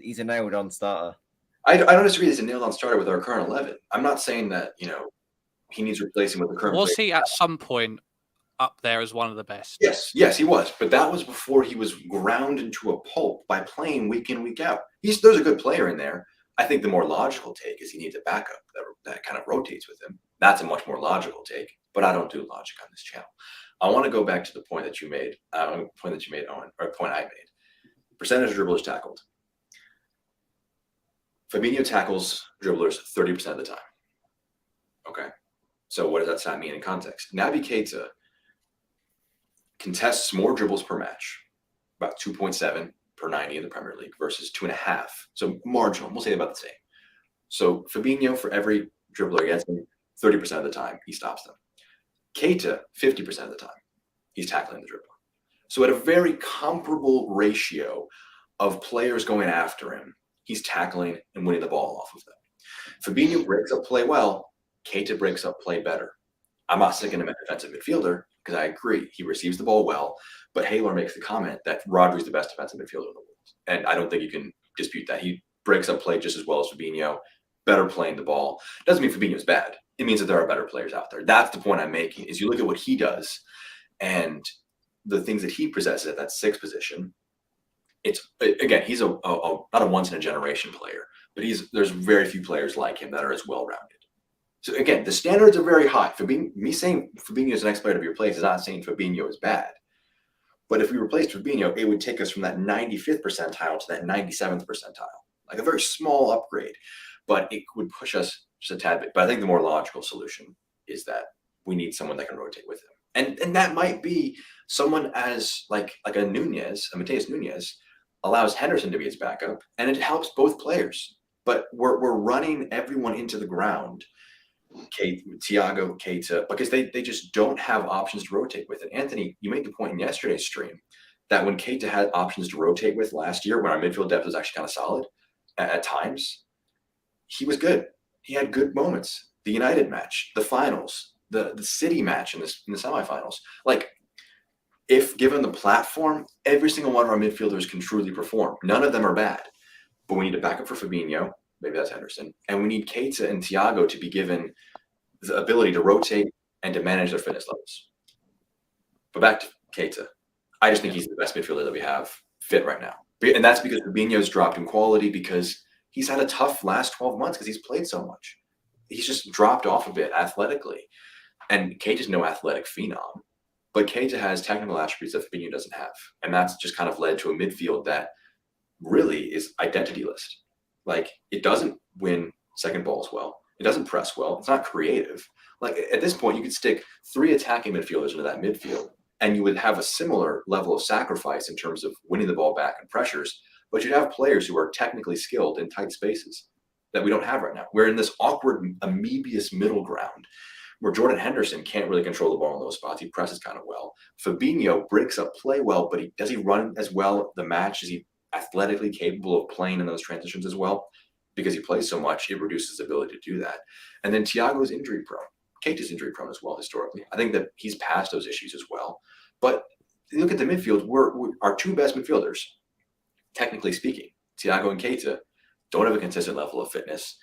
he's a nailed-on starter. I don't disagree. He's a nailed-on starter with our current 11. I'm not saying that he needs replacing with the current. Was he at some point up there as one of the best? Yes, he was. But that was before he was ground into a pulp by playing week in, week out. There's a good player in there. I think the more logical take is he needs a backup that kind of rotates with him. That's a much more logical take, but I don't do logic on this channel. I want to go back to the point that you made, Owen, or a point I made. Percentage of dribblers tackled. Fabinho tackles dribblers 30% of the time. Okay. So what does that stat mean in context? Naby Keita contests more dribbles per match, about 2.7 per 90 in the Premier League versus 2.5. So marginal. We'll say about the same. So Fabinho, for every dribbler against him, 30% of the time, he stops them. Keita, 50% of the time, he's tackling the dribbler. So at a very comparable ratio of players going after him, he's tackling and winning the ball off of them. Fabinho breaks up play well. Keita breaks up play better. I'm not sticking him at defensive midfielder because I agree. He receives the ball well, but Haylor makes the comment that Rodri's the best defensive midfielder in the world. And I don't think you can dispute that. He breaks up play just as well as Fabinho, better playing the ball. Doesn't mean Fabinho's bad. It means that there are better players out there. That's the point I'm making, is you look at what he does and the things that he possesses at that sixth position. It's, again, he's not a once-in-a-generation player, but there's very few players like him that are as well-rounded. So again, the standards are very high. Me saying Fabinho is the next player to be replaced is not saying Fabinho is bad. But if we replaced Fabinho, it would take us from that 95th percentile to that 97th percentile. Like a very small upgrade, but it would push us just a tad bit. But I think the more logical solution is that we need someone that can rotate with him. And that might be someone as like a Nunez, a Mateus Nunez, allows Henderson to be his backup, and it helps both players. But we're running everyone into the ground. Thiago, Keita, because they just don't have options to rotate with. And Anthony, you made the point in yesterday's stream that when Keita had options to rotate with last year, when our midfield depth was actually kind of solid at times, he was good. He had good moments. The United match, the finals, the City match in the semifinals. Like, if given the platform, every single one of our midfielders can truly perform. None of them are bad. But we need a backup for Fabinho. Maybe that's Henderson. And we need Keita and Thiago to be given the ability to rotate and to manage their fitness levels. But back to Keita. I just think he's the best midfielder that we have fit right now. And that's because Fabinho's dropped in quality because he's had a tough last 12 months because he's played so much. He's just dropped off a bit athletically. And Keita's no athletic phenom. But Keita has technical attributes that Fabinho doesn't have. And that's just kind of led to a midfield that really is identityless. Like, it doesn't win second balls well. It doesn't press well. It's not creative. Like, at this point, you could stick 3 attacking midfielders into that midfield, and you would have a similar level of sacrifice in terms of winning the ball back and pressures, but you'd have players who are technically skilled in tight spaces that we don't have right now. We're in this awkward, amoebious middle ground where Jordan Henderson can't really control the ball in those spots. He presses kind of well. Fabinho breaks up play well, but does he run as well the match? Is he athletically capable of playing in those transitions as well? Because he plays so much, it reduces his ability to do that. And then Thiago's injury prone. Keita's injury prone as well historically. I think that he's past those issues as well. But look at the midfield. Our 2 best midfielders, technically speaking, Thiago and Keita, don't have a consistent level of fitness,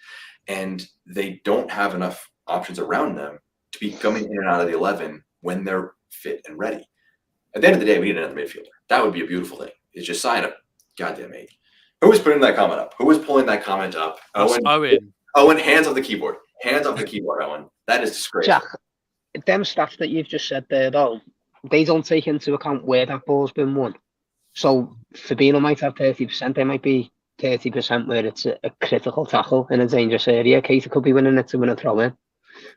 and they don't have enough options around them to be coming in and out of the 11 when they're fit and ready. At the end of the day, we need another midfielder. That would be a beautiful thing. It's just sign up. Goddamn it. Who was putting that comment up? Who was pulling that comment up? Owen. Owen, hands off the keyboard. Hands off the keyboard, Owen. That is disgraceful. Jack, them stats that you've just said there, though, they don't take into account where that ball's been won. So Fabinho might have 30%. They might be 30% where it's a critical tackle in a dangerous area. Keita could be winning it to win a throw-in.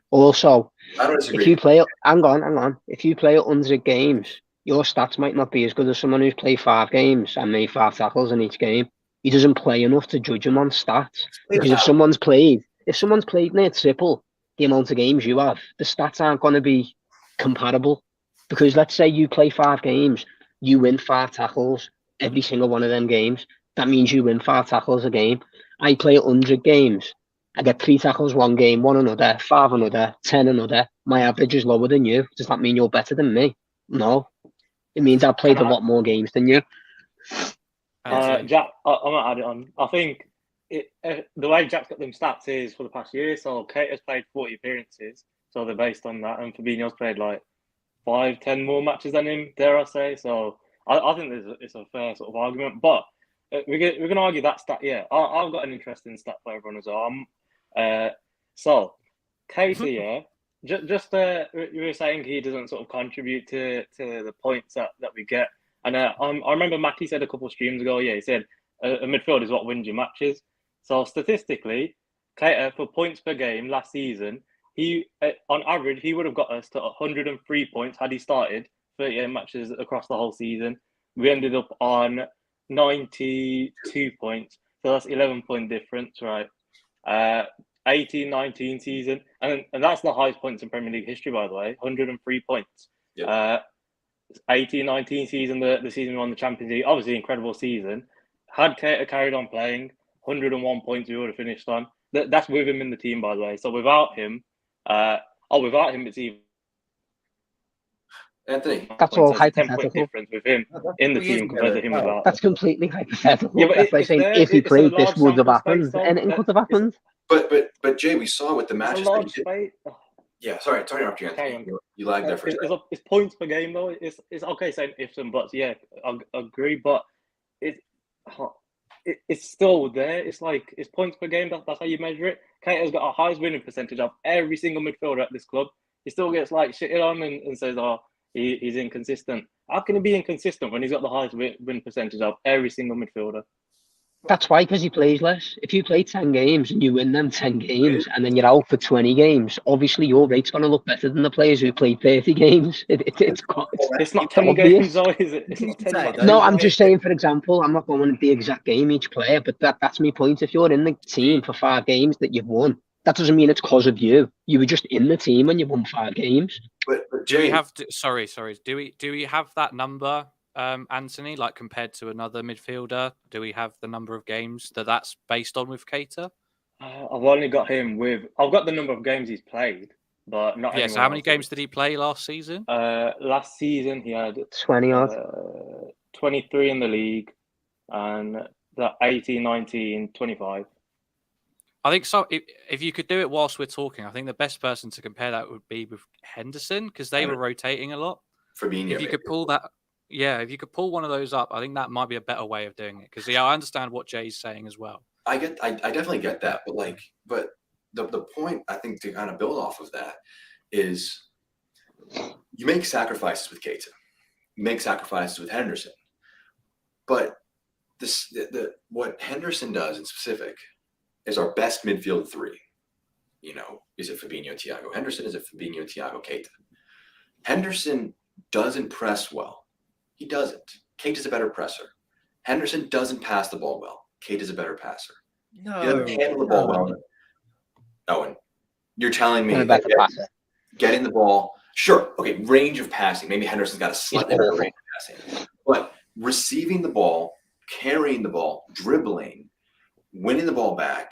Also, if you play, hang on. If you play 100 games, your stats might not be as good as someone who's played 5 games and made 5 tackles in each game. he doesn't play enough to judge him on stats. Because if Yeah. someone's played near triple the amount of games you have, the stats aren't going to be comparable. Because let's say you play 5 games, you win 5 tackles every single one of them games. That means you win 5 tackles a game. I play 100 games. I get 3 tackles one game, 1 another, 5 another, 10 another. My average is lower than you. Does that mean you're better than me? No. It means I've played a lot more games than you. Jack, I'm gonna add it on. I think the way Jack's got them stats is for the past year. So Keita's played 40 appearances, so they're based on that, and Fabinho's played like 5-10 more matches than him, dare I say. So I think it's a fair sort of argument, but we're gonna argue that stat. Yeah, I've got an interesting stat for everyone as well. So Keita, yeah, just you were saying he doesn't sort of contribute to the points that we get. And I remember Matty said a couple of streams ago, he said a midfield is what wins your matches. So statistically, Keita, for points per game last season, he on average, he would have got us to 103 points had he started 38 matches across the whole season. We ended up on 92 points. So that's 11-point difference, right? 18-19 season. And that's the highest points in Premier League history, by the way, 103 points. Yep. 18-19 season, the season we won the Champions League, obviously incredible season. Had Keita carried on playing, 101 points we would have finished on. That's with him in the team, by the way. So without him, it's even. Anthony, that's all There's a 10-point hypothetical. difference with him in the team compared to him without. That's completely hypothetical. Yeah, but that's like saying if he played, this would have happened. Anything could have happened. But Jay, we saw with the matches. It's a large space. Yeah, sorry to interrupt you, Anthony. You lagged there for a second. It's points per game though. It's okay saying ifs and buts. Yeah, I agree, but it's still there. It's like it's points per game. That's how you measure it. Keita's got a highest winning percentage of every single midfielder at this club. He still gets like shitted on and says, "Oh, he's inconsistent." How can he be inconsistent when he's got the highest win percentage of every single midfielder? That's why, because he plays less. If you play 10 games and you win them 10 games and then you're out for 20 games, obviously your rate's going to look better than the players who played 30 games. It's not 10 games, though, is it? It's not 10 games. No, I'm just saying, for example, I'm not going to the exact game each player, but that's my point. If you're in the team for 5 games that you've won, that doesn't mean it's because of you. You were just in the team when you won 5 games. But do we have sorry. Do we have that number? Anthony, like compared to another midfielder, do we have the number of games that's based on with Keita? I've only got him with. I've got the number of games he's played, but not. Yeah. So how many games did he play last season? Last season he had 20 odd, 23 in the league, and the 18, 19, 25. I think so. If you could do it whilst we're talking, I think the best person to compare that would be with Henderson because they were rotating a lot. Fabinho, if you could pull that. Yeah, if you could pull one of those up, I think that might be a better way of doing it. Because I understand what Jay's saying as well. I definitely get that, but the point I think to kind of build off of that is you make sacrifices with Keita, you make sacrifices with Henderson, but what Henderson does in specific is our best midfield 3. Is it Fabinho, Thiago Henderson? Is it Fabinho, Thiago Keita? Henderson doesn't press well. He doesn't. Keita's a better presser. Henderson doesn't pass the ball well. Keita's a better passer. No. He doesn't handle the ball well. Owen, you're telling me and a better passer. Getting the ball, sure, okay, range of passing. Maybe Henderson's got a slightly better range of passing. But receiving the ball, carrying the ball, dribbling, winning the ball back,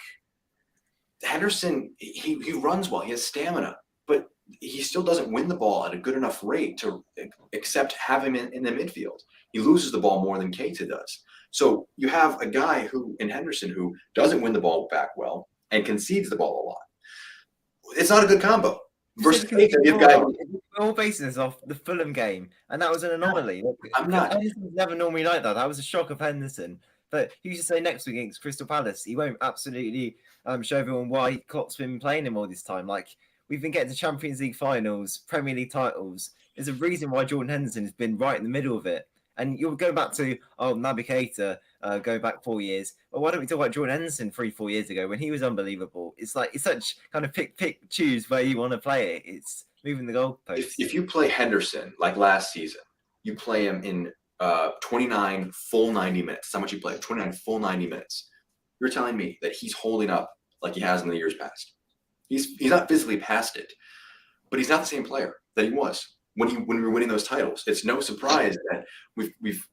Henderson, he runs well. He has stamina. But he still doesn't win the ball at a good enough rate to accept have him in the midfield. He loses the ball more than Keita does. So you have a guy in Henderson who doesn't win the ball back well and concedes the ball a lot. It's not a good combo. Versus Keita, you've got all bases off the Fulham game, and that was an anomaly. Henderson's never normally like that. That was a shock of Henderson. But you used to say next week against Crystal Palace, he won't absolutely show everyone why Klopp's been playing him all this time. Like, we've been getting to Champions League finals, Premier League titles. There's a reason why Jordan Henderson has been right in the middle of it. And you'll go back to, Naby Keita, go back 4 years. Well, why don't we talk about Jordan Henderson 3-4 years ago when he was unbelievable? It's like, it's such kind of pick, choose where you want to play it. It's moving the goalposts. If you play Henderson like last season, you play him in 29 full 90 minutes. That's how much he played. 29 full 90 minutes. You're telling me that he's holding up like he has in the years past. He's not physically past it, but he's not the same player that he was when we were winning those titles. It's no surprise that we've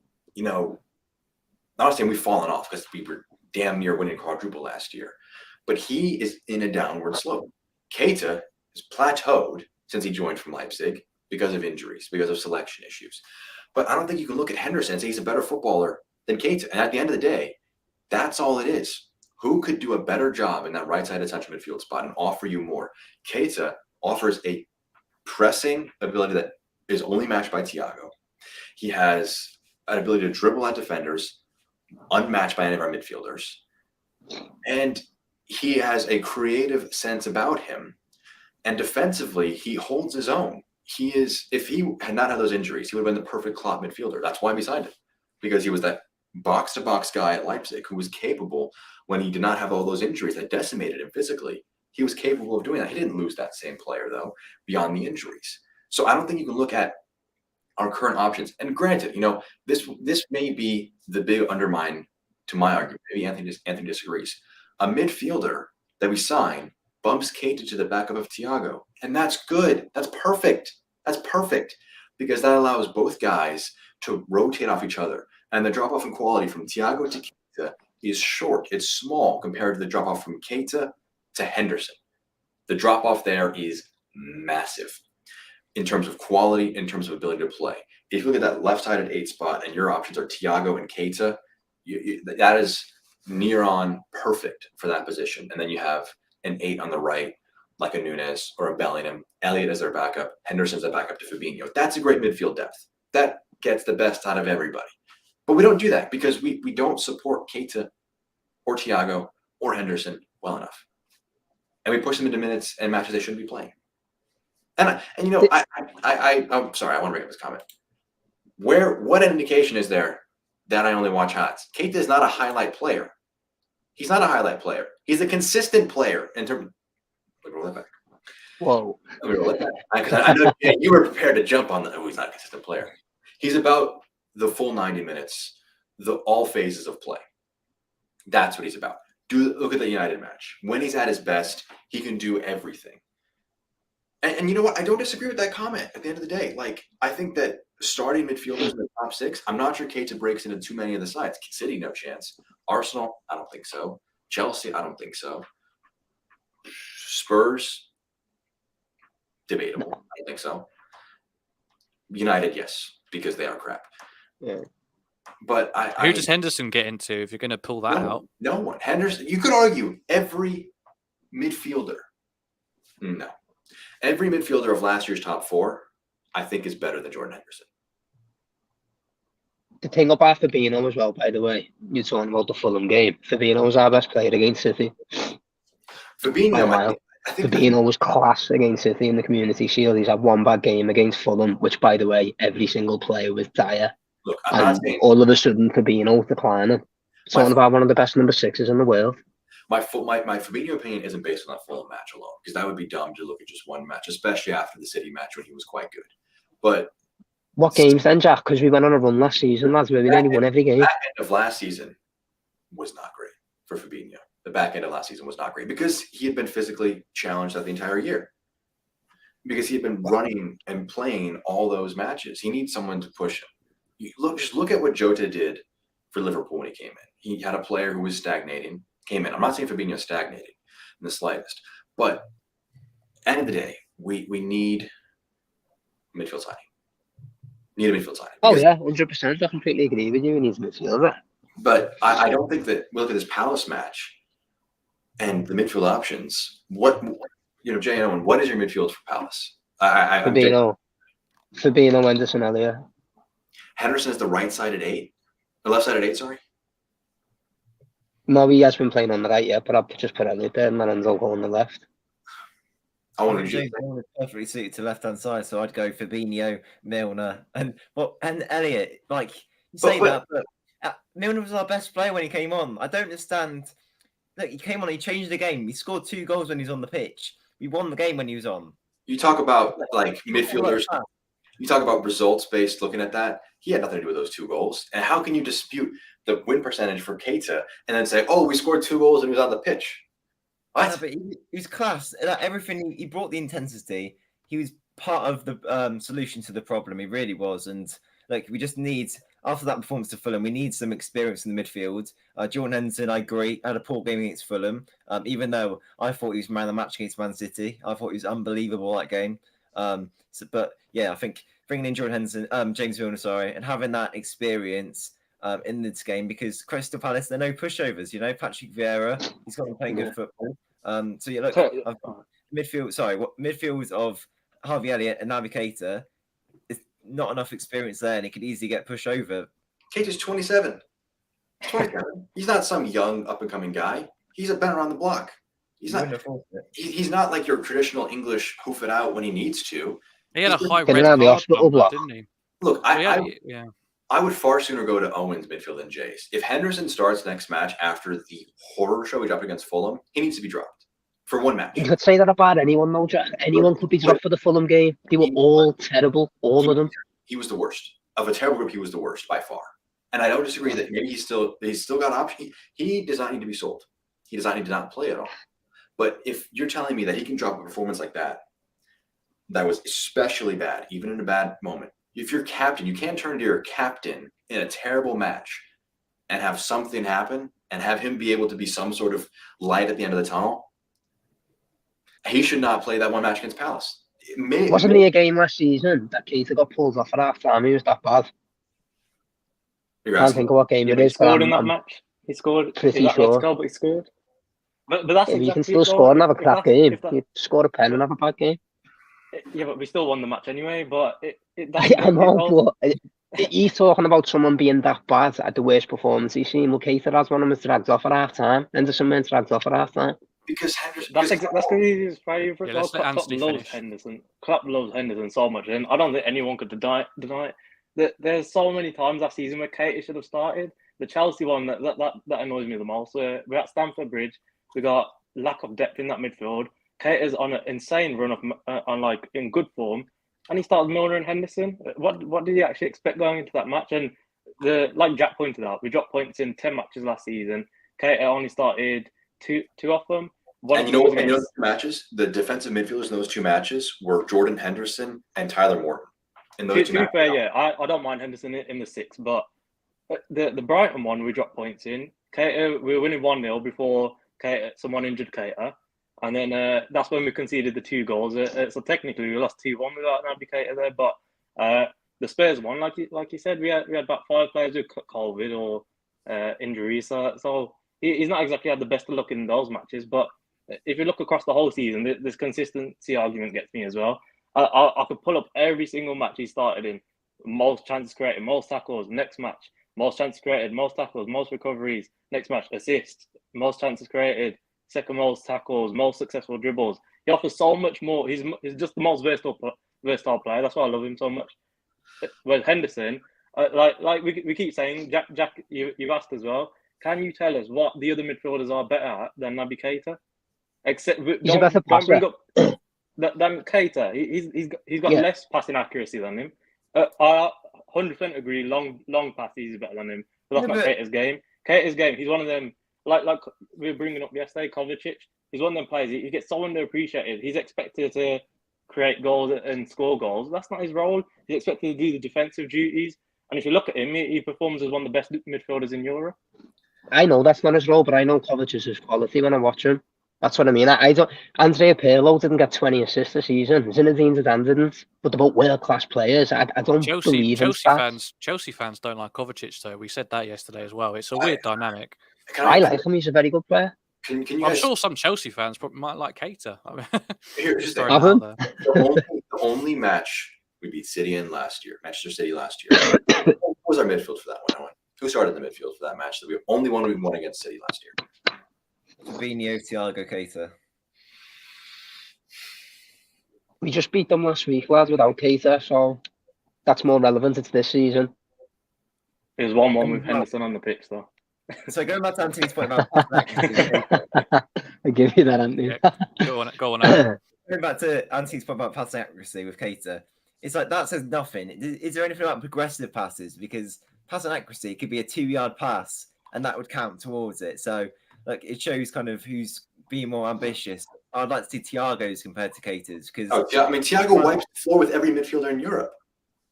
not saying we've fallen off because we were damn near winning quadruple last year, but he is in a downward slope. Keita has plateaued since he joined from Leipzig because of injuries, because of selection issues. But I don't think you can look at Henderson and say he's a better footballer than Keita. And at the end of the day, that's all it is. Who could do a better job in that right-sided central midfield spot and offer you more? Keita offers a pressing ability that is only matched by Thiago. He has an ability to dribble at defenders, unmatched by any of our midfielders. And he has a creative sense about him. And defensively, he holds his own. If he had not had those injuries, he would have been the perfect Klopp midfielder. That's why we signed him, because he was that box-to-box guy at Leipzig who was capable, when he did not have all those injuries that decimated him physically, he was capable of doing that. He didn't lose that same player, though, beyond the injuries. So I don't think you can look at our current options. And granted, this may be the big undermine to my argument. Maybe Anthony disagrees. A midfielder that we sign bumps Keita to the backup of Thiago. And that's good. That's perfect. That's perfect. Because that allows both guys to rotate off each other. And the drop-off in quality from Thiago to Keita is short. It's small compared to the drop-off from Keita to Henderson. The drop-off there is massive in terms of quality, in terms of ability to play. If you look at that left-sided 8 spot and your options are Thiago and Keita, that is near on perfect for that position. And then you have an 8 on the right, like a Nunes or a Bellingham. Elliott as their backup. Henderson's a backup to Fabinho. That's a great midfield depth. That gets the best out of everybody. But we don't do that because we don't support Keita or Thiago or Henderson well enough. And we push them into minutes and matches they shouldn't be playing. I'm sorry, I want to bring up this comment. What indication is there that I only watch highlights? Keita is not a highlight player. He's not a highlight player. He's a consistent player in terms. Let me roll that back. Whoa. Let me roll it back. Because I know you were prepared to jump on he's not a consistent player. He's about the full 90 minutes, all phases of play. That's what he's about. Look at the United match. When he's at his best, he can do everything. And you know what? I don't disagree with that comment at the end of the day. Like, I think that starting midfielders in the top 6, I'm not sure Keita breaks into too many of the sides. City, no chance. Arsenal, I don't think so. Chelsea, I don't think so. Spurs, debatable. I don't think so. United, yes, because they are crap. Yeah. But who does Henderson get into if you're going to pull that out? No one. Henderson, you could argue every midfielder. No. Every midfielder of last year's top 4, I think, is better than Jordan Henderson. The thing about Fabinho as well, by the way, you're talking about the Fulham game. Fabinho was our best player against City. Fabinho, I think Fabinho was class against City in the Community Shield. He's had one bad game against Fulham, which, by the way, every single player was dire. Look, I'm not saying all of a sudden Fabinho declining. Talking about one of the best number 6s in the world. My Fabinho opinion isn't based on that Fulham match alone, because that would be dumb to look at just one match, especially after the City match when he was quite good. But what games then, Jack? Because we went on a run last season, lads, where we nearly won every game. The back end of last season was not great for Fabinho. The back end of last season was not great because he had been physically challenged that the entire year. Because he had been running and playing all those matches. He needs someone to push him. Just look at what Jota did for Liverpool when he came in. He had a player who was stagnating, came in. I'm not saying Fabinho stagnated in the slightest, but end of the day, we need a midfield signing. Oh yeah, 100%. I completely agree with you. He needs a midfielder. But I don't think that we look at this Palace match and the midfield options. Jay and Owen, what is your midfield for Palace? Fabinho, Henderson, Elliott. Henderson is the right-sided 8, the left-sided 8. Sorry. No, he has been playing on the right, yeah, but I'll just put Elliott there and Lorenzo go on the left. I want to perfectly suited to left-hand side, so I'd go Fabinho, Milner, and Elliott. Like you say that, but Milner was our best player when he came on. I don't understand. Look, he came on, he changed the game. He scored 2 goals when he was on the pitch. We won the game when he was on. You talk about like midfielders. You talk about results-based looking at that. He had nothing to do with those 2 goals. And how can you dispute the win percentage for Keita and then say, oh, we scored 2 goals and he was on the pitch? What? Yeah, but he was class. Like, everything he brought the intensity. He was part of the solution to the problem. He really was. And like, we just need, after that performance to Fulham, we need some experience in the midfield. Jordan Henderson, I agree, had a poor game against Fulham. Even though I thought he was man of the match against Man City, I thought he was unbelievable that game. But yeah, I think bringing in Jordan Henderson, James Milner, sorry, and having that experience in this game, because Crystal Palace, they're no pushovers. You know, Patrick Vieira, he's got them playing good football. So yeah, look, midfield of Harvey Elliott and Naby Keita is not enough experience there, and he could easily get pushed over. Keita's 27. 27. He's not some young up and coming guy. He's been around the block. He's not like your traditional English hoof it out when he needs to. He had a high red Been around the card hospital number, block. didn't he? Look, Yeah. I would far sooner go to Owen's midfield than Jay's. If Henderson starts next match after the horror show he dropped against Fulham, he needs to be dropped for 1 match. You could say that about anyone, though, Jack. Anyone could be dropped for the Fulham game. They were all terrible, all of them. He was the worst. Of a terrible group, he was the worst by far. And I don't disagree that maybe he's still got options. He does not need to be sold. He does not need to not play at all. But if you're telling me that he can drop a performance like that was especially bad, even in a bad moment. If you're captain, you can't turn to your captain in a terrible match and have something happen and have him be able to be some sort of light at the end of the tunnel. He should not play that 1 match against Palace. Wasn't he a game last season that Keita got pulled off at half time? He was that bad. I can't think of what game it He is. scored in that match. He scored. Pretty sure. But he scored. But that's If exactly you can still score and have a crap game, you score a pen and have a bad game. Yeah, but we still won the match anyway. But I know, but he's talking about someone being that bad at the worst performance he's seen. Well, Keita has one of them dragged off at half time. Henderson went dragged off at half time. Because Henderson. That's because he's favourite. Yeah, Klopp loves Henderson. Klopp loves Henderson so much, and I don't think anyone could deny it. There's so many times last season where Keita should have started. The Chelsea one that annoys me the most. We're at Stamford Bridge. We got lack of depth in that midfield. Keita's on an insane run in good form, and he started Milner and Henderson. What did he actually expect going into that match? And like Jack pointed out, we dropped points in 10 matches last season. Keita only started two of them. And you know the matches? The defensive midfielders in those 2 matches were Jordan Henderson and Tyler Morton. In those 2 matches. To be fair, yeah, I don't mind Henderson in the 6, but the Brighton one we dropped points in. Keita, we were winning 1-0 before someone injured Keita. And then that's when we conceded the 2 goals. So technically we lost 2-1 without Naby Keita there. But the Spurs one, like you said, we had about 5 players with COVID or injuries. So he's not exactly had the best of luck in those matches. But if you look across the whole season, this consistency argument gets me as well. I could pull up every single match he started in. Most chances created, most tackles. Next match, most chances created, most tackles, most recoveries. Next match, assists, most chances created. Second most tackles, most successful dribbles. He offers so much more. He's just the most versatile player. That's why I love him so much. With Henderson, like we keep saying, Jack, you've asked as well. Can you tell us what the other midfielders are better at than Naby Keita? Except don't bring up than Keita. He's got less passing accuracy than him. I 100% agree. Long passes is better than him. But that's not Keita's game. Keita's game. He's one of them. Like we were bringing up yesterday, Kovacic. He's one of them players. He gets so underappreciated. He's expected to create goals and score goals. That's not his role. He's expected to do the defensive duties. And if you look at him, he performs as one of the best midfielders in Europe. I know that's not his role, but I know Kovacic's his quality when I watch him. That's what I mean. I don't. Andrea Pirlo didn't get 20 assists this season. Zinedine Zidane didn't. But about world-class players, I don't believe in stats. Chelsea fans don't like Kovacic, though. We said that yesterday as well. It's a weird dynamic. I like him. He's a very good player. Can you I'm sure some Chelsea fans probably might like Keita. I mean, Here's the only match we beat City in last year, Manchester City last year. Who was our midfield for that one, Owen? Who started in the midfield for that match? The only one we won against City last year. Fabinho, Thiago, Keita. We just beat them last week, lads, without Keita, so that's more relevant. It's this season. It was 1-1 with Henderson on the pitch, though. So going back to Anthony's point about I give you that, Anthony. Go on. Going back to Anthony's point about passing accuracy with Keita, It's like that says nothing. Is there anything about progressive passes? Because pass and accuracy could be a 2-yard pass, and that would count towards it. So, like, it shows kind of who's being more ambitious. I'd like to see Thiago's compared to Keita's because Thiago wipes the floor with every midfielder in Europe.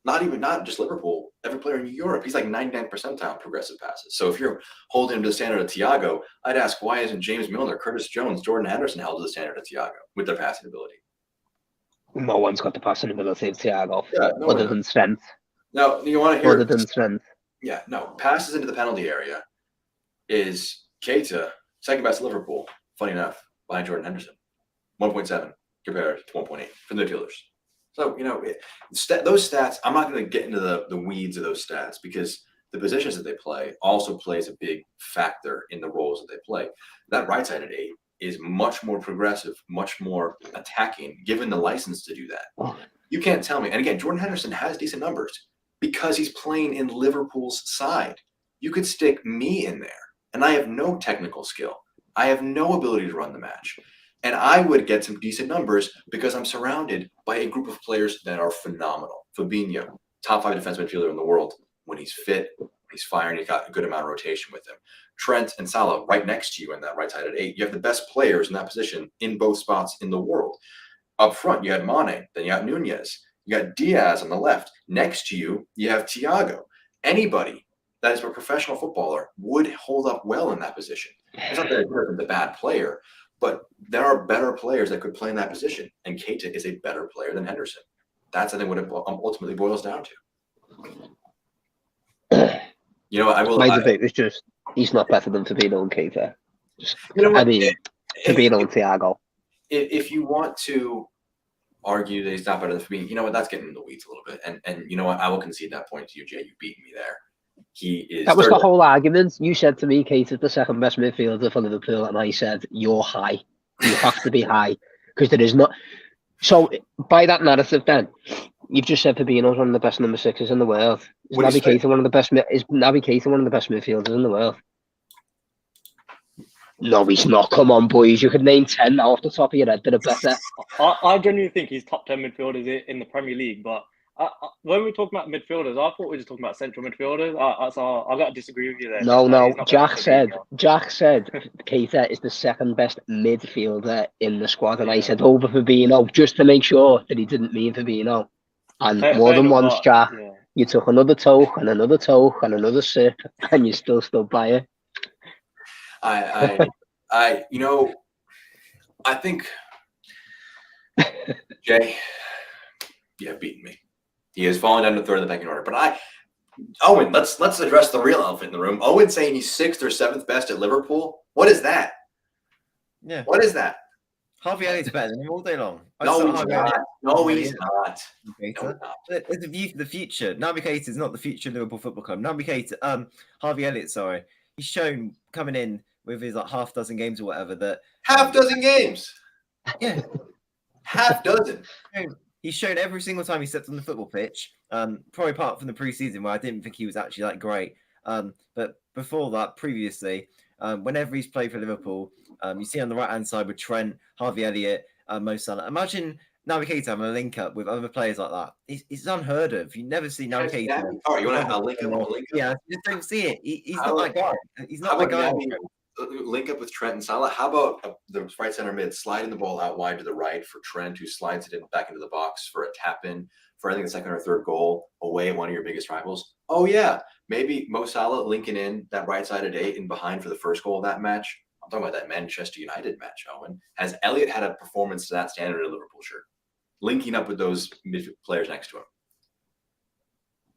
Not just Liverpool. Every player in Europe, he's like 99 percentile progressive passes. So if you're holding him to the standard of Thiago, I'd ask why isn't James Milner, Curtis Jones, Jordan Henderson held to the standard of Thiago with their passing ability? No one's got the passing ability of Thiago, Yeah, other than strength. No, you want to hear? Other than strength. Yeah, no. Passes into the penalty area is Keita, second best Liverpool. Funny enough, behind Jordan Henderson, 1.7 compared to 1.8 for the midfielders. So, those stats, I'm not going to get into the weeds of those stats because the positions that they play also plays a big factor in the roles that they play. That right-sided 8 is much more progressive, much more attacking, given the license to do that. You can't tell me. And again, Jordan Henderson has decent numbers because he's playing in Liverpool's side. You could stick me in there, and I have no technical skill. I have no ability to run the match. And I would get some decent numbers because I'm surrounded by a group of players that are phenomenal. Fabinho, top 5 defensive midfielder in the world. When he's fit, when he's firing, he's got a good amount of rotation with him. Trent and Salah right next to you in that right-sided 8. You have the best players in that position in both spots in the world. Up front, you had Mane, then you got Nunez. You got Diaz on the left. Next to you, you have Thiago. Anybody that is a professional footballer would hold up well in that position. It's not that they're the bad player, but there are better players that could play in that position, and Keita is a better player than Henderson. That's, I think, what it ultimately boils down to. My debate is just he's not better than Fabinho and Keita. Fabinho and Thiago. If you want to argue that he's not better than Fabinho, you know what? That's getting in the weeds a little bit. And you know what? I will concede that point to you, Jay. You beat me there. He is. That was the whole argument. You said to me, Keita's the second best midfielder for Liverpool, and I said you're high. You have to be high because there is not. So by that narrative, then you've just said Fabinho's one of the best number 6s in the world. Is Naby Keita one of the best midfielders in the world? No, he's not. Come on, boys. You could name 10 now off the top of your head that are better. I genuinely think he's top 10 midfielders in the Premier League, but when we're talking about midfielders, I thought we were just talking about central midfielders. So I got to disagree with you there. No. Jack said Keita is the second best midfielder in the squad, and I said over Fabinho just to make sure that he didn't mean Fabinho. And more than once, Jack, you took another toke and another toke and another sip, and you still stood by it. I think Jay, you have beaten me. He has fallen down to third in the pecking order. But Owen, let's address the real elephant in the room. Owen saying he's 6th or 7th best at Liverpool. What is that? Yeah. What is that? Harvey Elliott's better than him all day long. No, he's not. No, he's not. There's a view for the future. Naby Keita is not the future of Liverpool Football Club. Naby Keita, Harvey Elliott, sorry. He's shown coming in with his half dozen games or whatever that half dozen games. Yeah. Half dozen. He's shown every single time he stepped on the football pitch, probably apart from the preseason where I didn't think he was actually that great. But before that, previously, whenever he's played for Liverpool, you see on the right-hand side with Trent, Harvey Elliott, Mo Salah. Imagine Naby Keita having a link-up with other players like that. It's unheard of. You never see Naby Keita. All right, you want to have a link-up? Yeah, you just don't see it. He's not that guy. He's not that guy. Link up with Trent and Salah. How about the right center mid sliding the ball out wide to the right for Trent, who slides it in back into the box for a tap in for I think the second or third goal away at one of your biggest rivals? Oh yeah, maybe Mo Salah linking in that right sided 8 and behind for the first goal of that match. I'm talking about that Manchester United match. Owen, has Elliott had a performance to that standard in a Liverpool shirt, linking up with those midfield players next to him?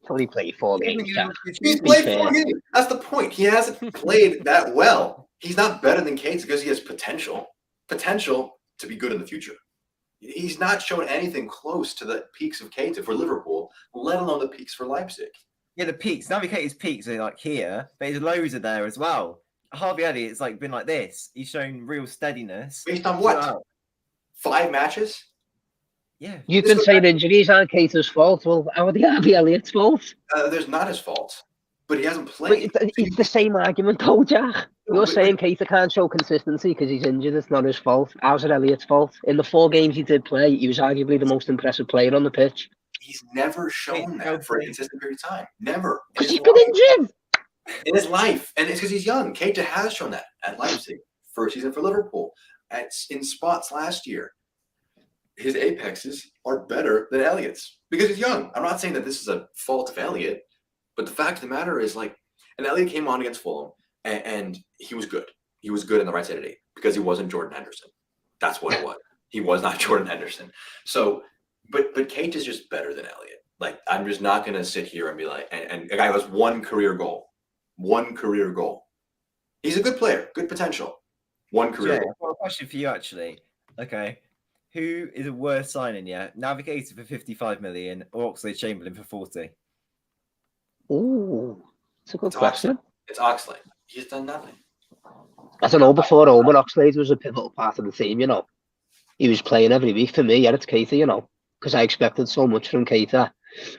He's only played 4 games. He's played 4 games. That's the point. He hasn't played that well. He's not better than Keita because he has potential to be good in the future. He's not shown anything close to the peaks of Keita for Liverpool, let alone the peaks for Leipzig. Yeah, the peaks. Naby Keita's peaks are like here, but his lows are there as well. Harvey Elliott's been like this. He's shown real steadiness. Based on what? 5 matches? Yeah. You can say injuries aren't Keita's fault. Well, how are they Harvey Elliott's fault? There's not his fault, but he hasn't played. But it's the same argument, though, Jack. You're saying Keita can't show consistency because he's injured. It's not his fault. How's it Elliott's fault? In the 4 games he did play, he was arguably the most impressive player on the pitch. he's never shown that for a consistent period of time. Never. Because he's been injured. In his life. And it's because he's young. Keita has shown that at Leipzig. First season for Liverpool. In spots last year. His apexes are better than Elliott's because he's young. I'm not saying that this is a fault of Elliott, but the fact of the matter is, like, and Elliott came on against Fulham and he was good. He was good in the right side of 8 because he wasn't Jordan Henderson. That's what it was. He was not Jordan Henderson. So, but Keita's just better than Elliott. Like, I'm just not going to sit here and be like, and a guy who has one career goal. He's a good player, good potential. One career goal. I've got a question for you, actually. Okay. Who is a worse signing, Naby Keita for 55 million or Oxlade-Chamberlain for 40? Ooh, it's a good question. It's Oxlade. He's done nothing. I don't know, before Owen, Oxlade was a pivotal part of the team, He was playing every week for me, it's Keita, because I expected so much from Keita.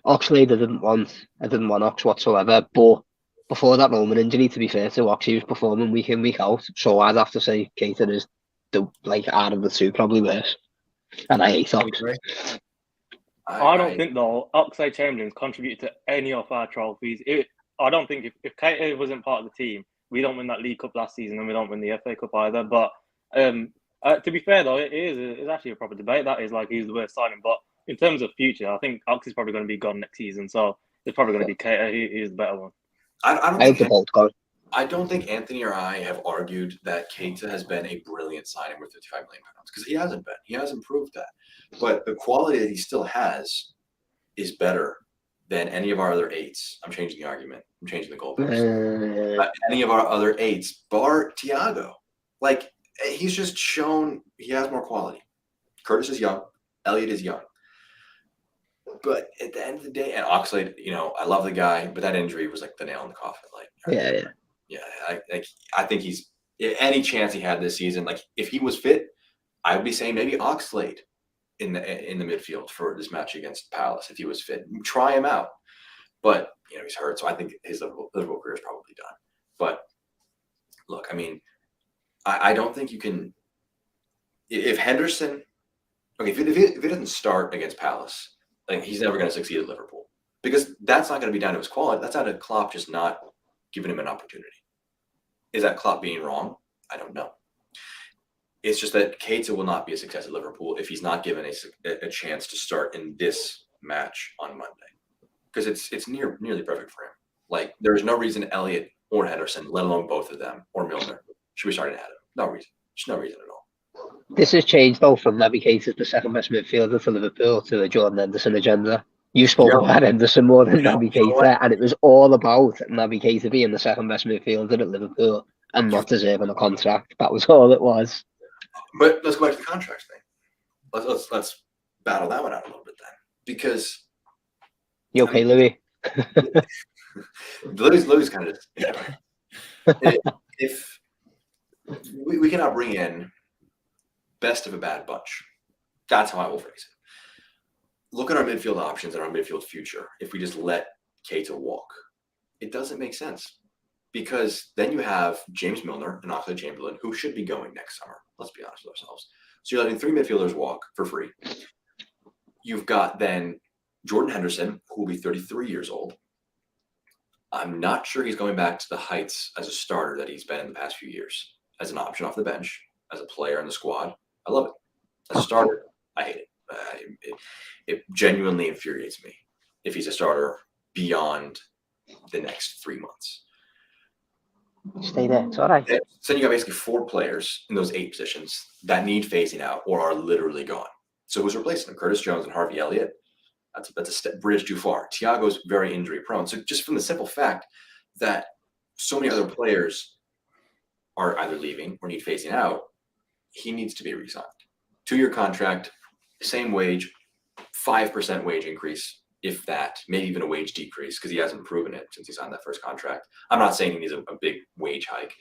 Oxlade, I didn't want Ox whatsoever, but before that Roman injury, to be fair to Ox, he was performing week in, week out, so I'd have to say Keita is, out of the two, probably worse. And I hate Ox. I don't think, though, Oxlade-Chamberlain's contributed to any of our trophies. I don't think if Keita wasn't part of the team, we don't win that League Cup last season and we don't win the FA Cup either. But to be fair, though, it's actually a proper debate. That is, like, he's the worst signing. But in terms of future, I think Ox is probably going to be gone next season. So it's probably going to be Keita. He's the better one. I don't think Anthony or I have argued that Keita has been a brilliant signing with £55 million because he hasn't been. He hasn't proved that. But the quality that he still has is better than any of our other 8s. I'm changing the argument. I'm changing the goalpost. Any of our other 8s, bar Thiago. Like, he's just shown he has more quality. Curtis is young. Elliott is young. But at the end of the day, and Oxlade, I love the guy, but that injury was like the nail in the coffin. Like, I think he's any chance he had this season. Like, if he was fit, I would be saying maybe Oxlade in the midfield for this match against Palace if he was fit. Try him out, but he's hurt, so I think his Liverpool career is probably done. But look, I mean, I don't think you can. If Henderson, if he doesn't start against Palace, like, he's never going to succeed at Liverpool because that's not going to be down to his quality. That's out of Klopp just not giving him an opportunity. Is that Klopp being wrong? I don't know. It's just that Keita will not be a success at Liverpool if he's not given a chance to start in this match on Monday because it's nearly perfect for him. Like, there's no reason Elliott or Henderson, let alone both of them, or Milner, should be starting ahead of him. No reason. Just no reason at all. This has changed, though, from Naby Keita, the second best midfielder for Liverpool, to the Jordan Henderson agenda. You spoke about Henderson more than Naby Keita, and it was all about Naby Keita being the second best midfielder at Liverpool and not deserving a contract. That was all it was. But let's go back to the contract thing. Let's battle that one out a little bit then, because you okay, Louis? Louis kind of if we cannot bring in best of a bad bunch. That's how I will phrase it. Look at our midfield options and our midfield future. If we just let Keita walk, it doesn't make sense because then you have James Milner and Oxlade-Chamberlain who should be going next summer. Let's be honest with ourselves. So you're letting 3 midfielders walk for free. You've got then Jordan Henderson, who will be 33 years old. I'm not sure he's going back to the heights as a starter that he's been in the past few years. As an option off the bench, as a player in the squad, I love it. As a starter, I hate it. It genuinely infuriates me if he's a starter beyond the next 3 months. Stay there. It's all right. So you got basically 4 players in those 8 positions that need phasing out or are literally gone. So who's replacing them? Curtis Jones and Harvey Elliott. That's a step, bridge too far. Thiago's very injury prone. So just from the simple fact that so many other players are either leaving or need phasing out, he needs to be re-signed. 2-year contract, same wage, 5% wage increase, if that, maybe even a wage decrease, because he hasn't proven it since he signed that first contract. I'm not saying he needs a big wage hike.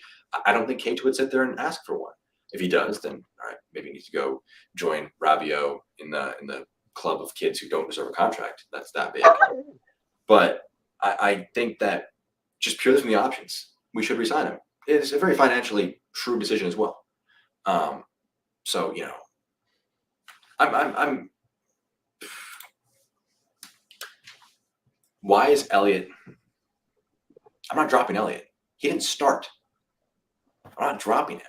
I don't think Keita would sit there and ask for one. If he does, then all right, maybe he needs to go join Rabiot in the club of kids who don't deserve a contract. That's that big. But I think that just purely from the options, we should re-sign him. It's a very financially shrewd decision as well. So I'm why is Elliott? I'm not dropping Elliott. He didn't start. I'm not dropping him.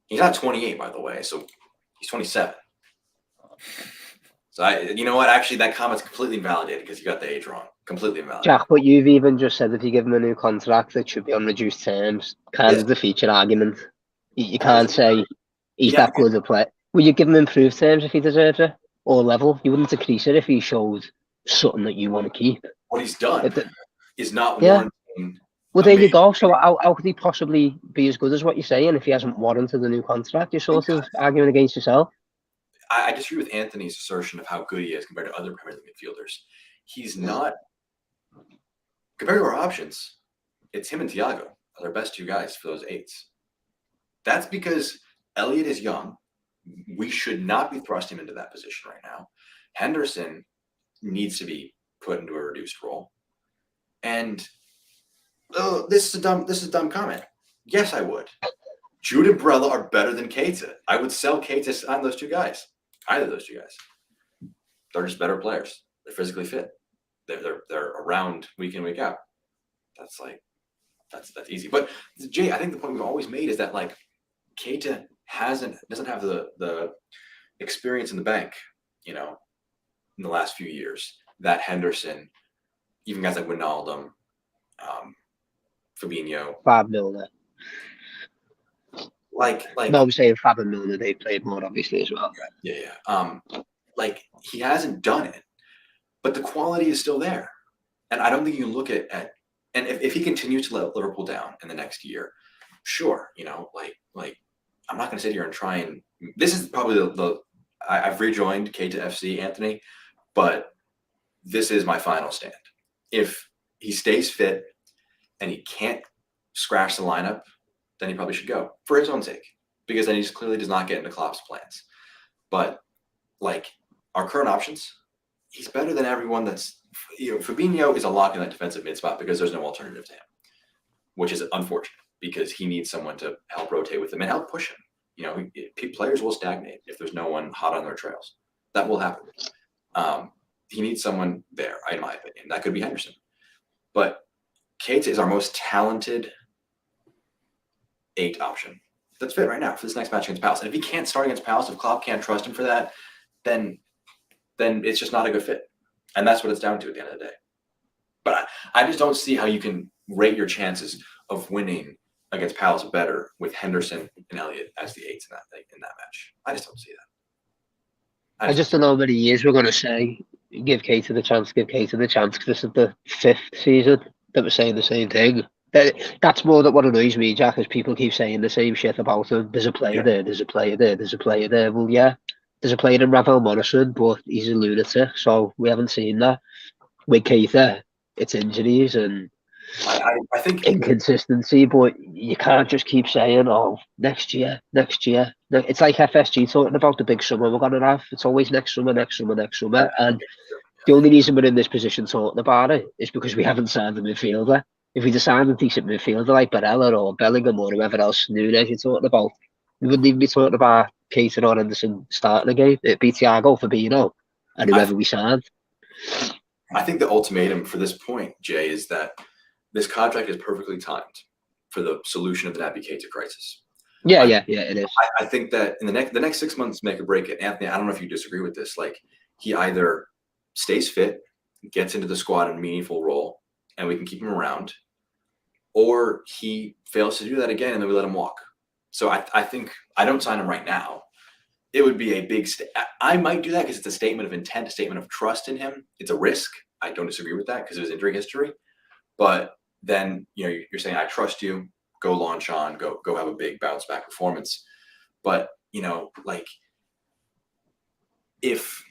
He's not 28, by the way, so he's 27. So you know what? Actually, that comment's completely invalidated because you got the age wrong. Completely invalidated. Jack, but you've even just said if you give him a new contract, it should be on reduced terms. Kind of defeats your argument. You can't say he's that good a player. Would you give him improved terms if he deserves it? Or level? You wouldn't decrease it if he showed something that you want to keep. What he's done is not Yeah. warranting. Well, there you go. So how could he possibly be as good as what you're saying if he hasn't warranted the new contract? You're sort of arguing against yourself. I disagree with Anthony's assertion of how good he is compared to other Premier League midfielders. He's not. Compared to our options, it's him and Thiago are their best two guys for those 8s. That's because Elliott is young. We should not be thrusting him into that position right now. Henderson needs to be put into a reduced role. And this is a dumb comment. Yes, I would. Jude and Barella are better than Keita. I would sell Keita on those two guys. Either of those two guys. They're just better players. They're physically fit. They're around week in, week out. That's easy. But Jay, I think the point we've always made is that like Keita doesn't have the experience in the bank, in the last few years that Henderson, even guys like Wijnaldum, Fabinho, Fab Milner. Like No, I'm saying Fab and Milner, they played more obviously as well. Yeah. Like he hasn't done it, but the quality is still there. And I don't think you can look at and if he continues to let Liverpool down in the next year, sure, like I'm not going to sit here and try and. This is probably I've rejoined Keita FC, Anthony, but this is my final stand. If he stays fit and he can't scratch the lineup, then he probably should go for his own sake, because then he just clearly does not get into Klopp's plans. But like our current options, he's better than everyone that's. Fabinho is a lock in that defensive mid spot because there's no alternative to him, which is unfortunate because he needs someone to help rotate with him and help push him. Players will stagnate if there's no one hot on their trails. That will happen. He needs someone there, in my opinion. That could be Henderson. But Keita is our most talented 8 option that's fit right now for this next match against Palace. And if he can't start against Palace, if Klopp can't trust him for that, then it's just not a good fit. And that's what it's down to at the end of the day. But I just don't see how you can rate your chances of winning against Palace better with Henderson and Elliott as the 8s in that match. I just don't see that. I just don't know how many years we're going to say, give Keita the chance, because this is the 5th season that we're saying the same thing. That's more than what annoys me, Jack, is people keep saying the same shit about him. There's a player there, there's a player there, there's a player there. Well, yeah, there's a player in Ravel Morrison, but he's a lunatic, so we haven't seen that. With Keita, it's injuries and I think inconsistency, but you can't just keep saying, oh, next year. It's like FSG talking about the big summer we're going to have. It's always next summer. And the only reason we're in this position talking about it is because we haven't signed a midfielder. If we'd signed a decent midfielder like Barella or Bellingham or whoever else Nunes you're talking about, we wouldn't even be talking about Keita or Henderson starting a game. It'd be Thiago, Fabinho, and whoever we signed. I think the ultimatum for this point, Jay, is that this contract is perfectly timed for the solution of the Naby Keita crisis. Yeah, it is. I think that in the next 6 months make or break it. Anthony, I don't know if you disagree with this. Like he either stays fit, gets into the squad in a meaningful role, and we can keep him around, or he fails to do that again, and then we let him walk. So I think I don't sign him right now. It would be a big I might do that because it's a statement of intent, a statement of trust in him. It's a risk. I don't disagree with that because of his injury history. But then, you're saying, I trust you, go launch on, go have a big bounce back performance. But, like if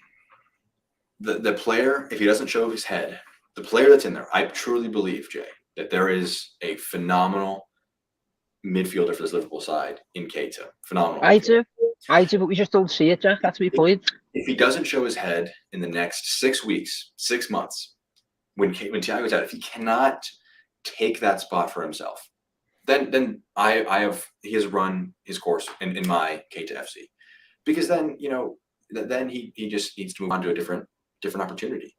the player, if he doesn't show his head, the player that's in there, I truly believe, Jay, that there is a phenomenal midfielder for this Liverpool side in Keita. Phenomenal. I do, but we just don't see it, Jack. That's my point. If he doesn't show his head in the next 6 weeks, 6 months, when Thiago's out, if he cannot take that spot for himself, then he has run his course in my Keita FC, because then then he just needs to move on to a different opportunity.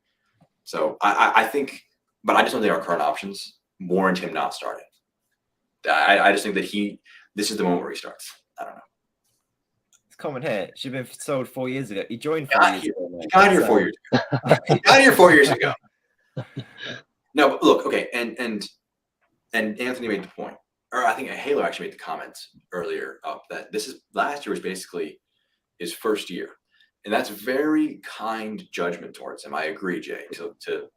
So I think But I just don't think our current options warrant him not starting. I just think that this is the moment where he starts. I don't know. It's common here. Should have been sold 4 years ago. He joined 4 years ago. He got here 4 years ago. He got here 4 years ago. No, but look, okay, and Anthony made the point, or I think Halo actually made the comments earlier up that last year was basically his first year. And that's very kind judgment towards him. I agree, Jay, to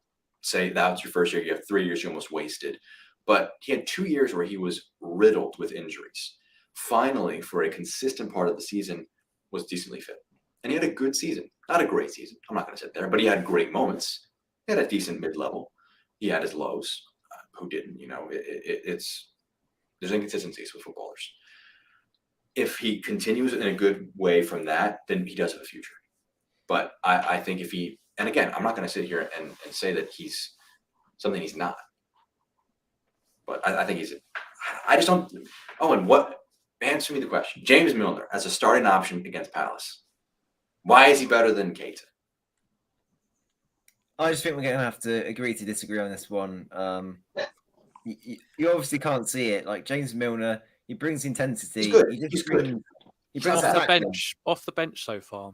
say that was your first year. You have 3 years you almost wasted. But he had 2 years where he was riddled with injuries. Finally, for a consistent part of the season, was decently fit. And he had a good season. Not a great season. I'm not going to sit there. But he had great moments. He had a decent mid-level. He had his lows. Who didn't? You know, there's inconsistencies with footballers. If he continues in a good way from that, then he does have a future. But I think if he, and again, I'm not going to sit here and say that he's something he's not. But I think I just don't. Oh, and answer me the question. James Milner as a starting option against Palace. Why is he better than Keita? I just think we're going to have to agree to disagree on this one. You obviously can't see it. Like James Milner, he brings intensity. He's good. He He's good. He brings Off the bench so far.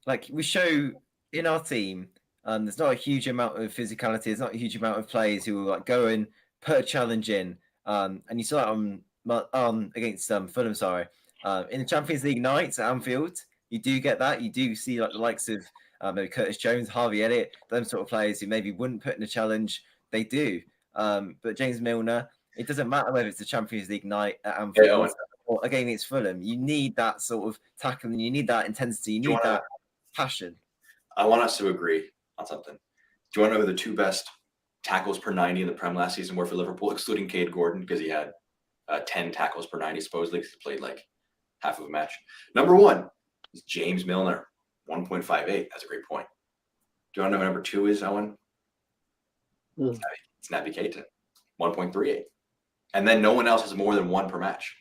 Like we show in our team, there's not a huge amount of physicality. There's not a huge amount of players who will like go and put a challenge in. And you saw that against Fulham. Sorry, in the Champions League nights at Anfield, you do get that. You do see like the likes of maybe Curtis Jones, Harvey Elliott, those sort of players who maybe wouldn't put in a challenge. They do. But James Milner, it doesn't matter whether it's the Champions League night at Anfield or again against Fulham. You need that sort of tackling. You need that intensity. You need that passion. I want us to agree on something. Do you want to know who the two best tackles per 90 in the Prem last season were for Liverpool, excluding Cade Gordon, because he had 10 tackles per 90 supposedly, because he played like half of a match. Number one is James Milner, 1.58. That's a great point. Do you want to know what number two is, Owen? It's Naby Keita, 1.38. And then no one else has more than one per match.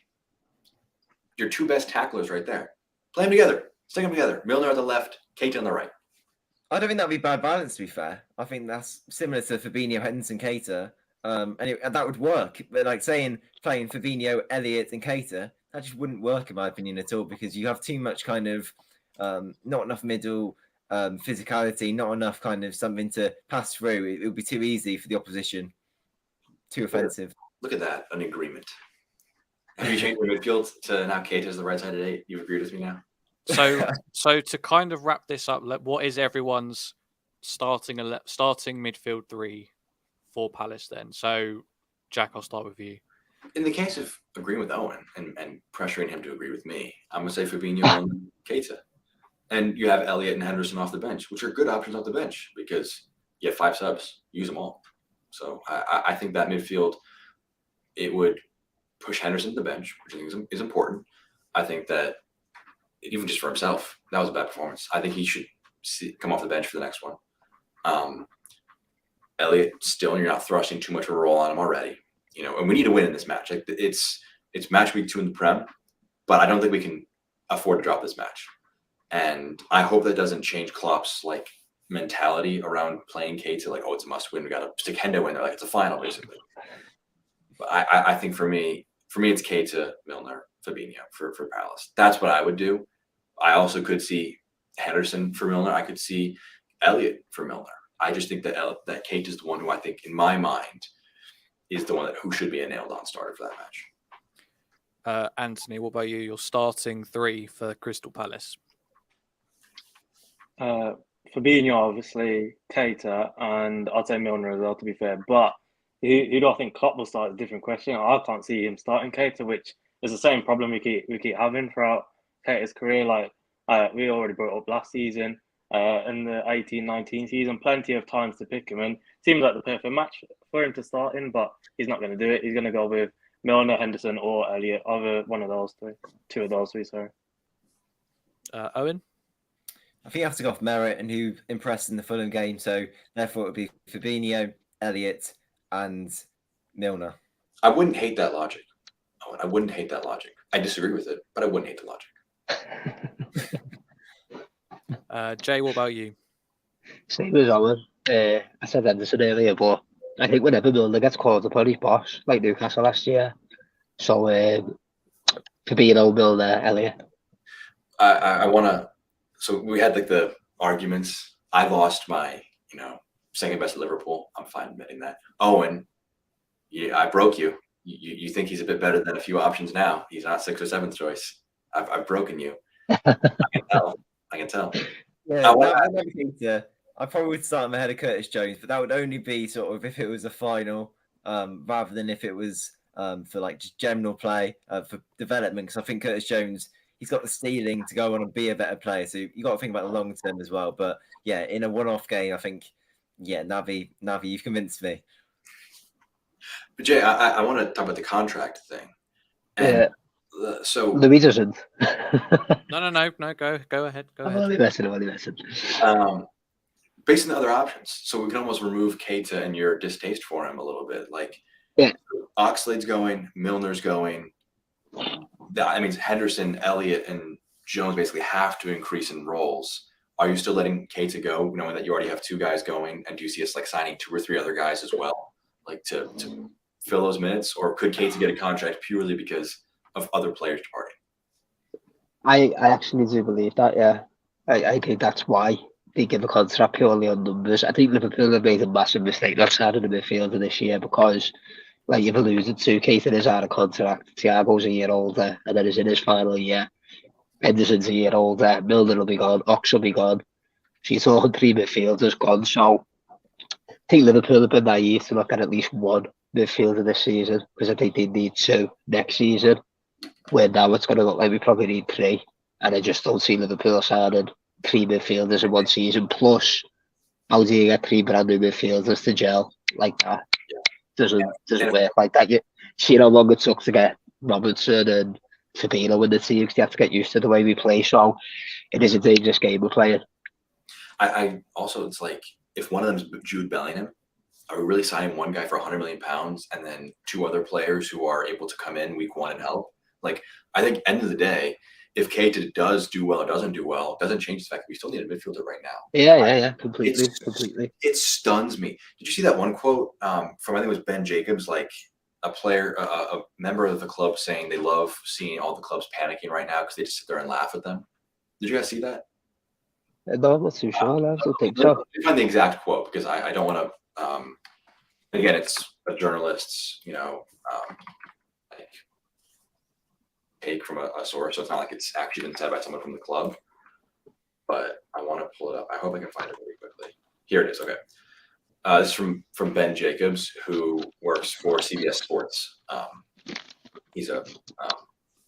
Your two best tacklers right there. Play them together. Stick them together. Milner at the left, Keita on the right. I don't think that'd be bad balance, to be fair. I think that's similar to Fabinho, Henderson, Keita. And that would work. But like playing Fabinho, Elliott, and Keita, that just wouldn't work, in my opinion, at all, because you have too much kind of not enough middle physicality, not enough kind of something to pass through. It would be too easy for the opposition. Too offensive. Look at that, an agreement. Have you changed your midfield to now Keita's the right side of 8? You've agreed with me now? So to kind of wrap this up, what is everyone's starting midfield 3 for Palace then? So, Jack, I'll start with you. In the case of agreeing with Owen and pressuring him to agree with me, I'm going to say Fabinho and Keita. And you have Elliott and Henderson off the bench, which are good options off the bench because you have 5 subs. Use them all. So I think that midfield, it would push Henderson to the bench, which I think is important. I think that even just for himself, that was a bad performance. I think he should come off the bench for the next one. Elliott, still, you're not thrusting too much of a role on him already. You know, and we need to win in this match. Like it's match week 2 in the Prem, but I don't think we can afford to drop this match. And I hope that doesn't change Klopp's like mentality around playing Keita. Like, oh, it's a must win. We got to stick Hendo in there. Like it's a final, basically. But I think for me, it's Keita, Milner, Fabinho for Palace. That's what I would do. I also could see Henderson for Milner. I could see Elliott for Milner. I just think that Keita is the one who I think, in my mind, is the one who should be a nailed-on starter for that match. Anthony, what about you? Your starting 3 for Crystal Palace. Fabinho, obviously, Keita, and I'd say Milner as well, to be fair. But who do I think Klopp will start is a different question. I can't see him starting Keita, which is the same problem we keep having throughout Keita's career. Like we already brought up last season, in the 18-19 season, plenty of times to pick him, and seems like the perfect match for him to start in. But he's not going to do it. He's going to go with Milner, Henderson, or Elliott, either one of those 3, 2 of those 3. Sorry. Owen. I think you have to go off merit and who impressed in the Fulham game. So therefore, it would be Fabinho, Elliott, and Milner. I wouldn't hate that logic. I wouldn't hate that logic. I disagree with it, but I wouldn't hate the logic. Jay, what about you? Same as Owen. I said Henderson earlier, but I think whenever Milner gets called upon, he's boss, like Newcastle last year. So Fabinho, Milner, Elliott. I want to. So we had like the arguments. I lost my, second best at Liverpool. I'm fine admitting that. Owen, I broke you. You think he's a bit better than a few options now. He's not 6th or 7th choice. I've broken you. I can tell. Yeah, I probably would start him ahead of Curtis Jones, but that would only be sort of if it was a final, rather than if it was for like just general play for development. Because I think Curtis Jones, he's got the ceiling to go on and be a better player. So you got to think about the long term as well. But yeah, in a one-off game, I think, Naby, you've convinced me. But Jay, I want to talk about the contract thing. And so Louis doesn't. No. Go ahead. I'm only messing. Based on the other options, so we can almost remove Keita and your distaste for him a little bit. Like, Oxlade's going, Milner's going. That means Henderson, Elliott, and Jones basically have to increase in roles. Are you still letting Keita go, knowing that you already have 2 guys going? And do you see us like signing 2 or 3 other guys as well, like to fill those minutes? Or could Keita get a contract purely because of other players departing? I actually do believe that, yeah. I think that's why they give a contract purely on numbers. I think Liverpool have made a massive mistake not signing a midfielder this year because, like you've alluded to, Keita is out of contract, Thiago's a year older, and then he's in his final year. Henderson's a year older, Milner will be gone, Ox will be gone. So you're talking 3 midfielders gone. So I think Liverpool have been naive to look at least 1 midfielder this season because I think they need 2 next season. Where now it's going to look like we probably need 3. And I just don't see Liverpool signing 3 midfielders in one season. Plus, how do you get 3 brand new midfielders to gel like that? Doesn't work like that. You see how long it took to get Robertson and Fabinho in the team because you have to get used to the way we play. So it is a dangerous game we're playing. I also, it's like, if one of them is Jude Bellingham, are we really signing one guy for £100 million and then 2 other players who are able to come in week 1 and help? Like, I think end of the day, if Keita does do well or doesn't do well, doesn't change the fact that we still need a midfielder right now. Yeah, completely. It stuns me. Did you see that one quote from, I think it was Ben Jacobs, like a player, a member of the club saying they love seeing all the clubs panicking right now because they just sit there and laugh at them? Did you guys see that? No, I'm not too sure. I don't think so. Find the exact quote because I don't want to. Again, it's a journalist's, like, take from a source, so it's not like it's actually been said by someone from the club. But I want to pull it up. I hope I can find it really quickly. Here it is. Okay, this is from Ben Jacobs, who works for CBS Sports. He's a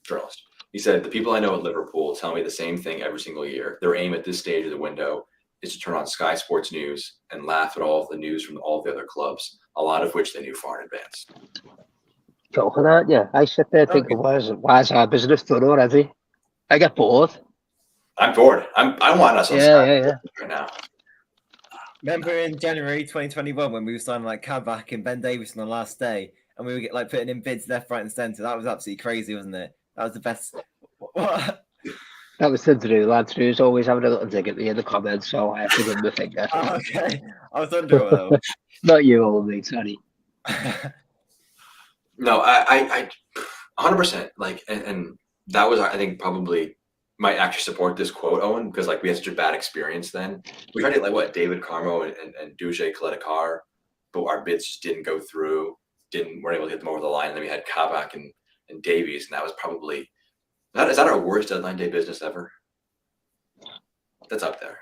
journalist. He said, "The people I know at Liverpool tell me the same thing every single year. Their aim at this stage of the window is to turn on Sky Sports News and laugh at all of the news from all the other clubs, a lot of which they knew far in advance." Go for that, yeah. I sit there thinking, why is our business done already? I get bored. I'm bored. I want us on Sky right now. Remember in January 2021 when we were signing like Kabak and Ben Davison on the last day, and we were putting in bids left, right, and centre. That was absolutely crazy, wasn't it? That was the best. What? That was to Drew. Lad Drew's always having a little dig at me in the comments, so I have to give him a finger. Oh, okay. I was wondering though. Not you, old mate, sorry. No, I 100%. Like, and that was, I think, probably might actually support this quote, Owen, because like we had such a bad experience then. We tried to get like David Carmo and Duje Kledecar, but our bids just didn't go through. Weren't able to get them over the line. And then we had Kabak and Davies, and that was probably is that our worst deadline day business ever? That's up there.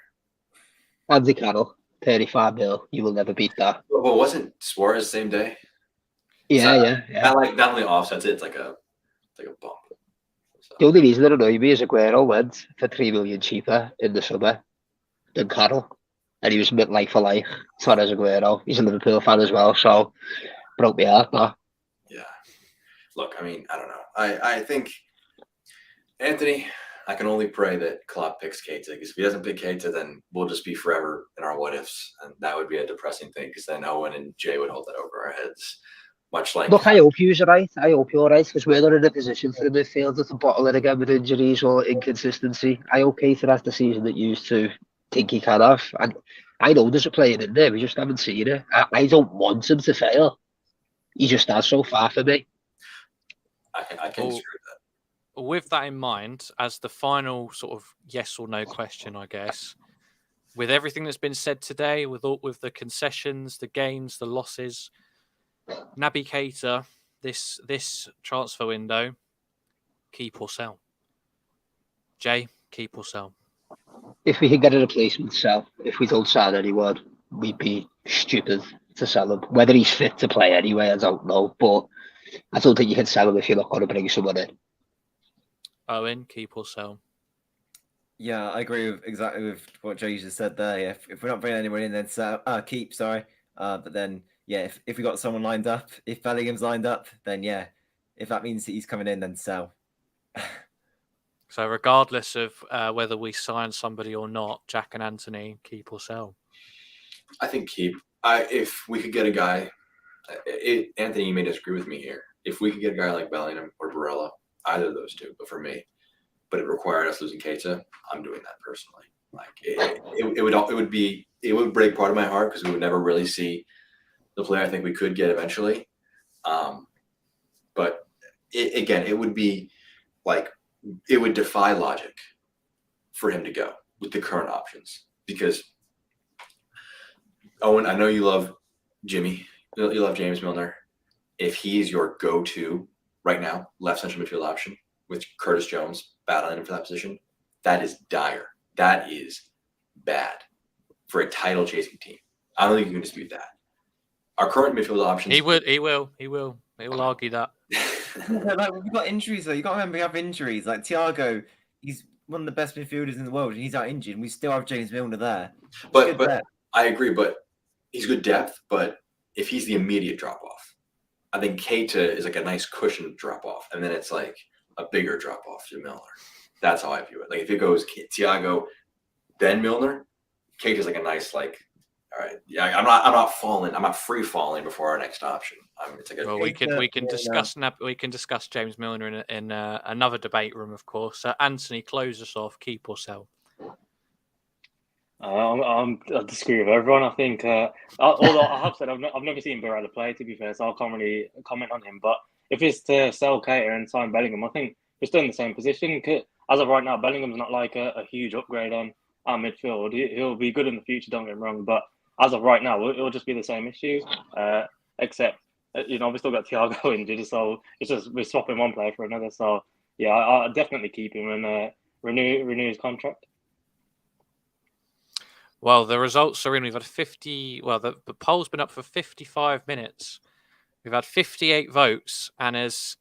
Andy Carroll, 35 mil. You will never beat that. Well, wasn't Suarez the same day? Yeah. Not only offsets it, it's like a bump. So. The only reason that annoyed me is Aguero went for 3 million cheaper in the summer than Carroll, and he was a bit like for like. Suarez Aguero. He's a Liverpool fan as well, so broke me heart. No. Yeah. Look, I mean, I don't know. I think Anthony, I can only pray that Klopp picks Keita, because if he doesn't pick Keita, then we'll just be forever in our what ifs, and that would be a depressing thing, because then Owen and Jay would hold that over our heads. Much like, look, I hope you're right. I hope you're right, because we're not in a position for the midfield to bottle it again with injuries or inconsistency. I hope Keita has the season that used to think he can have. And I know there's a player in there, we just haven't seen it. I don't want him to fail. He just has so far for me. I can disagree with that. With that in mind, as the final sort of yes or no question, I guess, with everything that's been said today, with the concessions, the gains, the losses, Naby Keita, this transfer window, keep or sell? Jay, keep or sell? If we could get a replacement sell, if we don't sign anyone, we'd be stupid to sell him. Whether he's fit to play anyway, I don't know. But I don't think you can sell him if you're not going to bring someone in. Owen, keep or sell? Yeah, I agree exactly with what Jay just said there. Yeah, if we're not bringing anyone in, then keep. Sorry, but then yeah, if we got someone lined up, if Bellingham's lined up, then yeah, if that means that he's coming in, then sell. So regardless of whether we sign somebody or not, Jack and Anthony, keep or sell? I think keep. If we could get a guy, Anthony, you may disagree with me here. If we could get a guy like Bellingham or Barella, either of those two, but for me, but it required us losing Keita, I'm doing that personally. Like it would break part of my heart because we would never really see the player I think we could get eventually. But it would be like it would defy logic for him to go with the current options because Owen, I know you love Jimmy, you love James Milner. If he's your go-to right now, left central midfield option with Curtis Jones battling for that position, that is dire. That is bad for a title-chasing team. I don't think you can dispute that. Our current midfield options. He will argue that. Like we've got injuries though. You got to remember we have injuries. Like Thiago, he's one of the best midfielders in the world, and he's out injured. And we still have James Milner there. But I agree. But he's good depth. But if he's the immediate drop off, I think Keita is like a nice cushion drop off, and then it's like a bigger drop off to Milner. That's how I view it. Like if it goes Thiago, then Milner, Keita's like a nice like. All right, yeah, I'm not falling. I'm not free falling before our next option. It's like we can discuss James Milner in another debate room, of course. Anthony, close us off. Keep or sell? I disagree with everyone. I think, although I have said I've never seen Barella play, to be fair, so I can't really comment on him. But if it's to sell Keita and sign Bellingham, I think we're still in the same position. As of right now, Bellingham's not like a huge upgrade on our midfield. He'll be good in the future, don't get me wrong. But as of right now, it'll just be the same issues, except, we still got Thiago injured, so it's just we're swapping one player for another. So, yeah, I'll definitely keep him and renew his contract. Well, the results are in. We've had 50. Well, the poll's been up for 55 minutes. We've had 58 votes, and the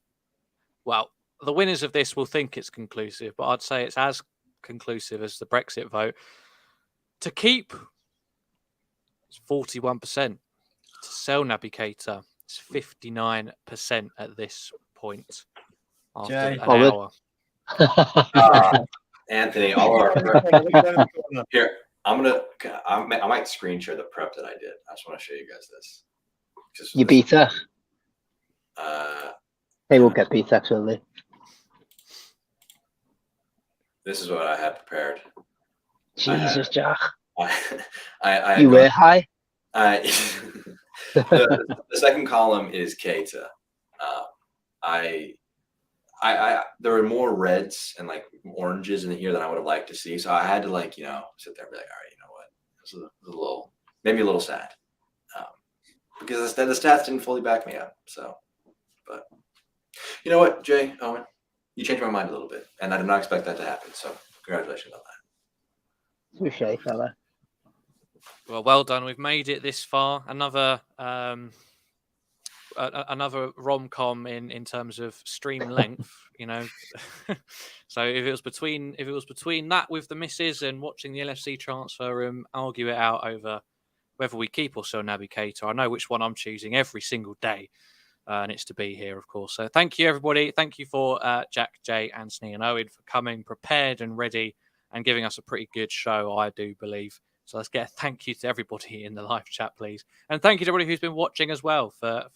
winners of this will think it's conclusive, but I'd say it's as conclusive as the Brexit vote. To keep, it's 41%. To sell Naby Keita, it's 59% at this point after an hour. Anthony, here. I might screen share the prep that I did. I just want to show you guys this. You beat her. They will get beat actually. This is what I had prepared. Jesus, Jack. I you were high. The second column is Keita. There were more reds and like oranges in here than I would have liked to see. So I had to sit there and be like, all right, you know what? This is maybe a little sad. Because the stats didn't fully back me up. So, but you know what, Jay, Owen, you changed my mind a little bit, and I did not expect that to happen. So congratulations on that. Touche, fella. Well done. We've made it this far. Another rom-com in terms of stream length, So if it was between that with the misses and watching the LFC transfer room argue it out over whether we keep or sell Naby Keita, I know which one I'm choosing every single day, and it's to be here, of course. So thank you, everybody. Thank you for Jack, Jay, Anthony, and Owen for coming prepared and ready and giving us a pretty good show, I do believe. So let's get a thank you to everybody in the live chat, please. And thank you to everybody who's been watching as well for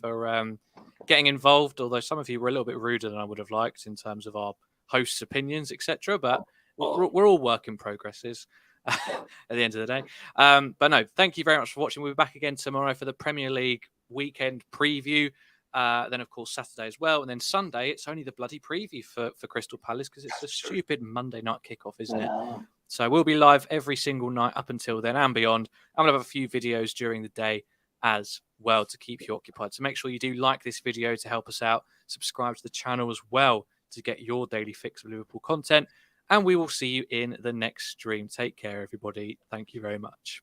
getting involved, although some of you were a little bit ruder than I would have liked in terms of our hosts' opinions, etc. But we're all work in progresses. at the end of the day. But no, thank you very much for watching. We'll be back again tomorrow for the Premier League weekend preview. Then, of course, Saturday as well. And then Sunday, it's only the bloody preview for Crystal Palace because it's a stupid Monday night kickoff, isn't it? So we'll be live every single night up until then and beyond. I'm going to have a few videos during the day as well to keep you occupied. So make sure you do like this video to help us out. Subscribe to the channel as well to get your daily fix of Liverpool content. And we will see you in the next stream. Take care, everybody. Thank you very much.